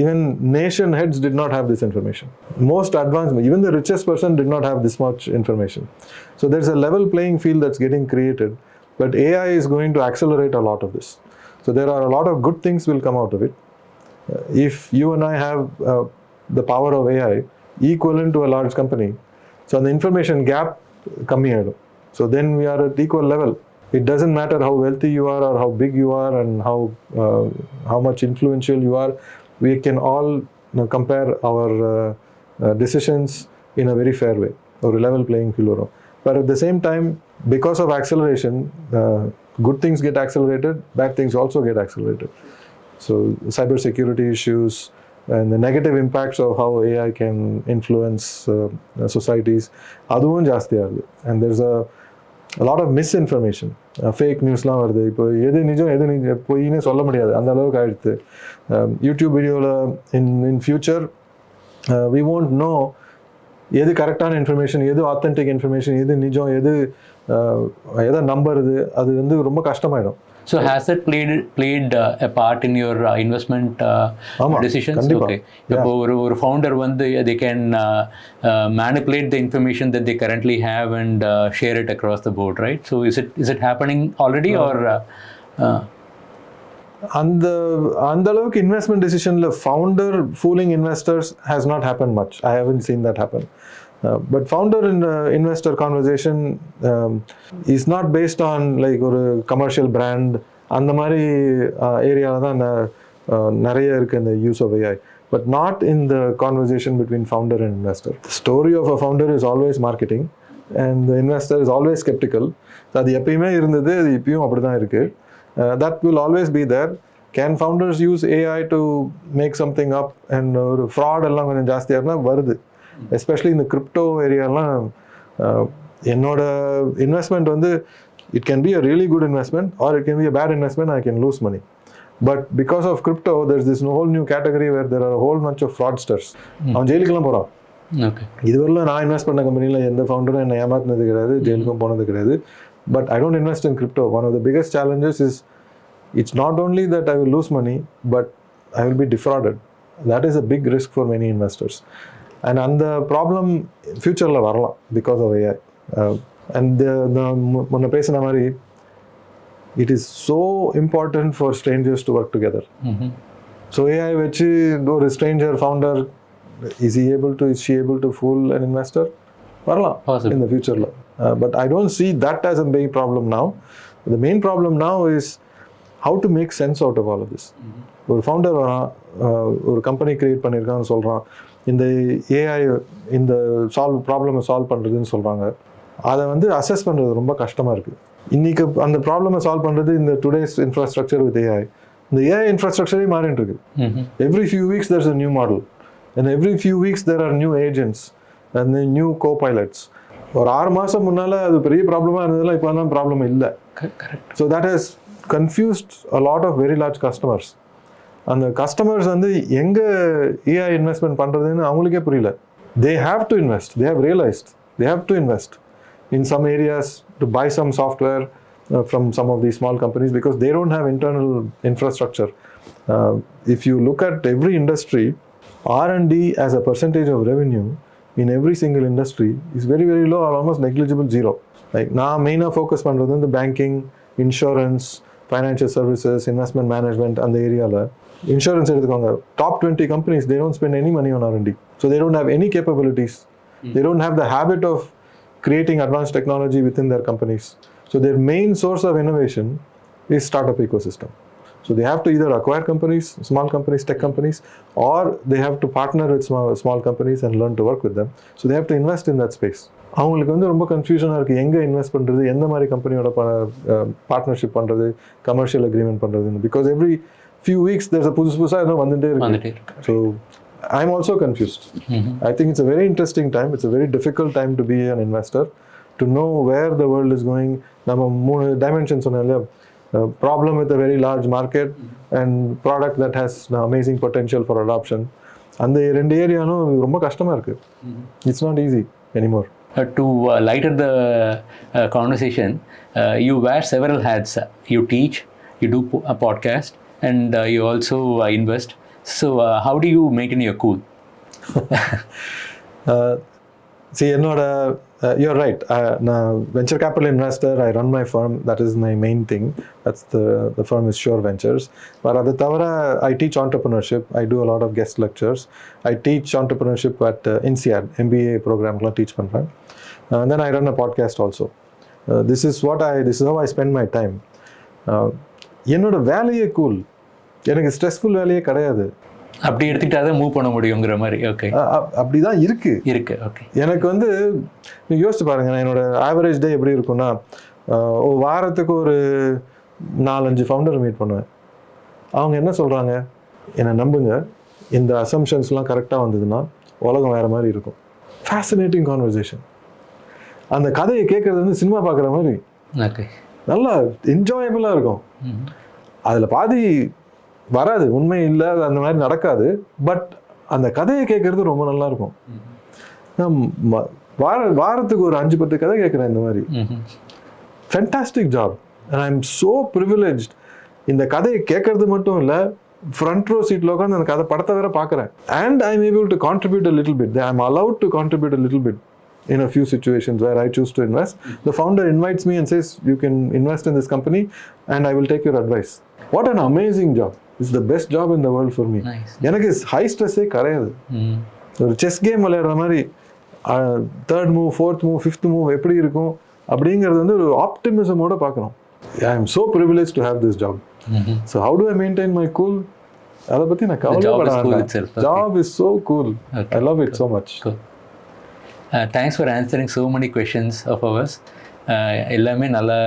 even nation heads did not have this information. Most advanced, even the richest person did not have this much information. So there's a level playing field that's getting created, but AI is going to accelerate a lot of this. So there are a lot of good things will come out of it. If you and I have the power of AI equivalent to a large company, so the information gap coming out. So then we are at equal level. It doesn't matter how wealthy you are or how big you are and how much influential you are. We can all compare our decisions in a very fair way, or a level playing field. But at the same time, because of acceleration, good things get accelerated, bad things also get accelerated. So cybersecurity issues and the negative impacts of how AI can influence societies, aduvum jaasthiya irudhu. And there's a lot of misinformation, fake newsலாம் வருது. இப்போ எது நிஜம் எது பொய்னே சொல்ல முடியாது, அந்த அளவுக்கு ஆயிடுது. யூடியூப் வீடியோவில் in future we won't know எது கரெக்டான இன்ஃபர்மேஷன், எது ஆத்தென்டிக் இன்ஃபர்மேஷன், எது நிஜம், எதை நம்புறது, அது வந்து ரொம்ப கஷ்டமாயிடும். So has it played a part in your investment decisions? கண்டிப்பா. Okay. இப்போ ஒரு ஃபவுண்டர் வந்து they can manipulate the information that they currently have and share it across the board, right? So is it happening already or அந்த அளவுக்கு investment டிசிஷன்ல founder fooling investors has not happen much. I haven't seen that happen. But founder and investor conversation is not based on like ஒரு commercial brand. அந்த மாதிரி ஏரியாவில் தான் நிறைய இருக்குது இந்த use of AI, but not in the conversation between founder and investor. The story of a founder is always marketing and the investor is always skeptical. அது எப்பயுமே இருந்தது, அது இப்பயும் அப்படி தான் இருக்குது. That will always be there. Can founders use AI to make something up? And ஒரு fraud எல்லாம் கொஞ்சம் ஜாஸ்தியாக இருந்தால் வருது. எஸ்பெஷலி இந்த கிரிப்டோ ஏரியாலாம். என்னோட இன்வெஸ்ட்மெண்ட் வந்து it can be a really good investment or it can be a bad investment. I can lose money. But because of crypto there is this whole new category where there are whole much of fraudsters. அவன் ஜெயிலுக்கெல்லாம் போகிறான். இதுவரையிலும் நான் invest பண்ண கம்பெனியில் எந்த ஃபவுண்டரும் என்னை ஏமாத்தினது கிடையாது, ஜெயிலுக்கும் போனது கிடையாது. But I don't invest in crypto. One of the biggest challenges is it's not only that I will lose money, but I will be defrauded. That is a big risk for many investors. And the problem future-la varalam because of AI. And monna pesana mari, it is so important for strangers to work together. So AI vechi ஒரு stranger founder, is she able to fool an investor? Varalam in the future-la. But I don't see that as a big problem now. The main problem now is how to make sense out of all of this. ஒரு founder வரான், ஒரு company create பண்ணியிருக்கான்னு சொல்கிறான், இந்த AI இந்த ப்ராப்ளமை solve பண்ணுறதுன்னு சொல்கிறாங்க. அதை வந்து அசஸ் பண்ணுறது ரொம்ப கஷ்டமாக இருக்குது. இன்றைக்கி அந்த ப்ராப்ளமை சால்வ் பண்ணுறது இந்த டுடேஸ் இன்ஃப்ராஸ்ட்ரக்சர் வித் ஏஐ. இந்த ஏஐ இன்ஃப்ராஸ்ட்ரக்சரே மாறிட்டு இருக்கு. Every few weeks there's a new model and every few weeks there are new agents and new copilots. ஒரு 6 மாதம் முன்னால் அது பெரிய ப்ராப்ளமாக இருந்ததுலாம் இப்போ தான் ப்ராப்ளம் இல்லை. So that has confused a lot of very large customers. அந்த கஸ்டமர்ஸ் வந்து எங்கே ஏஐ இன்வெஸ்ட்மெண்ட் பண்ணுறதுன்னு அவங்களுக்கே புரியல. They have to invest. They have realised they have to invest in some areas to buy some software from some of these small companies because they don't have internal infrastructure. If you look at every industry, R&D as a percentage of revenue in every single industry is very, very low or almost negligible, zero. Like நான் மெயினாக focus பண்ணுறது வந்து banking, insurance, financial services, investment management அந்த ஏரியாவில். Insurance எடுத்துக்கோங்க, top 20 companies, they don't spend any money on R&D. So they don't have any capabilities. They don't have the habit of creating advanced technology within their companies. So their main source of innovation is startup ecosystem. So they have to either acquire companies, small companies, tech companies, or they have to partner with small companies and learn to work with them. So they have to invest in that space. அவங்களுக்கு வந்து ரொம்ப கன்ஃபியூஷனாக இருக்குது, எங்கே invest பண்ணுறது, எந்த மாதிரி கம்பெனியோட partnership பண்ணுறது, கமர்ஷியல் அக்ரிமெண்ட் பண்ணுறதுன்னு. Because every few weeks there's a புதுசாக எதுவும் வந்துட்டே இருக்கு. So I'm also confused. I think it's a very interesting time. It's a very difficult time to be an investor, to know where the world is going. நம்ம 3 dimensions சொன்னால, problem with a very large market and product that has amazing potential for adoption. அந்த 2 ஏரியானும் ரொம்ப கஷ்டமாக இருக்குது. It's not easy anymore. To lighten the conversation, you wear several hats. You teach, you do a podcast, and you also invest. So how do you maintain your cool? See, you're right. நான் venture capital investor. I run my firm. That is my main thing. That's the firm is Sure Ventures. But அது தவிர I teach entrepreneurship. I do a lot of guest lectures. I teach entrepreneurship at INSEAD, MBA programலாம் teach பண்ணுறேன். And then I run a podcast also. This is how I spend my time. என்னோட வேலையே cool. எனக்கு stressful வேலையே கிடையாது. அப்படி எடுத்துக்கிட்டாத move பண்ண முடியுங்கிற மாதிரி. ஓகே, அப்படிதான் இருக்கு. ஓகே. எனக்கு வந்து நீங்கள் யோசிச்சு பாருங்க, நான் என்னோட ஆவரேஜ் டே எப்படி இருக்குன்னா, வாரத்துக்கு ஒரு 4-5 ஃபவுண்டர் மீட் பண்ணுவேன். அவங்க என்ன சொல்கிறாங்க, என்னை நம்புங்க, இந்த அசம்ஷன்ஸ்லாம் கரெக்டாக வந்ததுன்னா உலகம் வேறு மாதிரி இருக்கும். Fascinating conversation. அந்த கதையை கேட்குறது வந்து சினிமா பார்க்குற மாதிரி நல்லா என்ஜாயபிளாக இருக்கும். அதில் பாதி வராது, உண்மை இல்லை, அந்த மாதிரி நடக்காது. பட் அந்த கதையை கேட்கறது ரொம்ப நல்லா இருக்கும். நான் வாரத்துக்கு ஒரு 5-10 கதை கேட்குறேன் இந்த மாதிரி. Fantastic job. And I am so privileged. இந்த கதையை கேட்கறது மட்டும் இல்லை, ஃப்ரண்ட் ரோ சீட்டில் உட்காந்து அந்த கதை படத்தை வேற பார்க்குறேன். And I am able to contribute a little bit. I am allowed to contribute a little bit in a few situations where I choose to invest. The founder invites me and says, you can invest in this company and I will take your advice. What an amazing job. It's the best job in the world for me. எனக்கு high stress-ஏ கிடையாது. ஒரு chess game விளையாடுற மாதிரி 3rd move, 4th move, 5th move எப்படி இருக்கும் அப்படிங்கிறது வந்து ஒரு ஆப்டிமிசமோட பார்க்கணும். I am so privileged to have this job. So how do I maintain my cool? அதை பற்றி நான் கவலைப்பட வேண்டாம். Job is so cool. I love it so much. Cool. Thanks for answering so many questions of ours. எல்லாமே நல்லா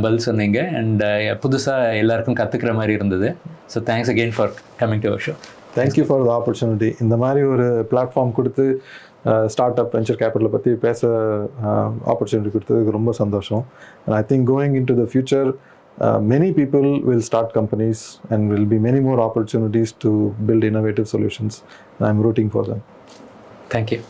பதில் சொன்னீங்க. And புதுசாக எல்லாருக்கும் கற்றுக்கிற மாதிரி இருந்தது. So thanks again for coming to our show. Thank you for the opportunity. இந்த மாதிரி ஒரு பிளாட்ஃபார்ம் கொடுத்து ஸ்டார்ட் அப் வெஞ்சர் கேபிட்டலை பற்றி பேச ஆப்பர்ச்சுனிட்டி கொடுத்ததுக்கு ரொம்ப சந்தோஷம். And I think going in to the future many people will start companies and will be many more opportunities to build innovative solutions. I'm rooting for them. Thank you.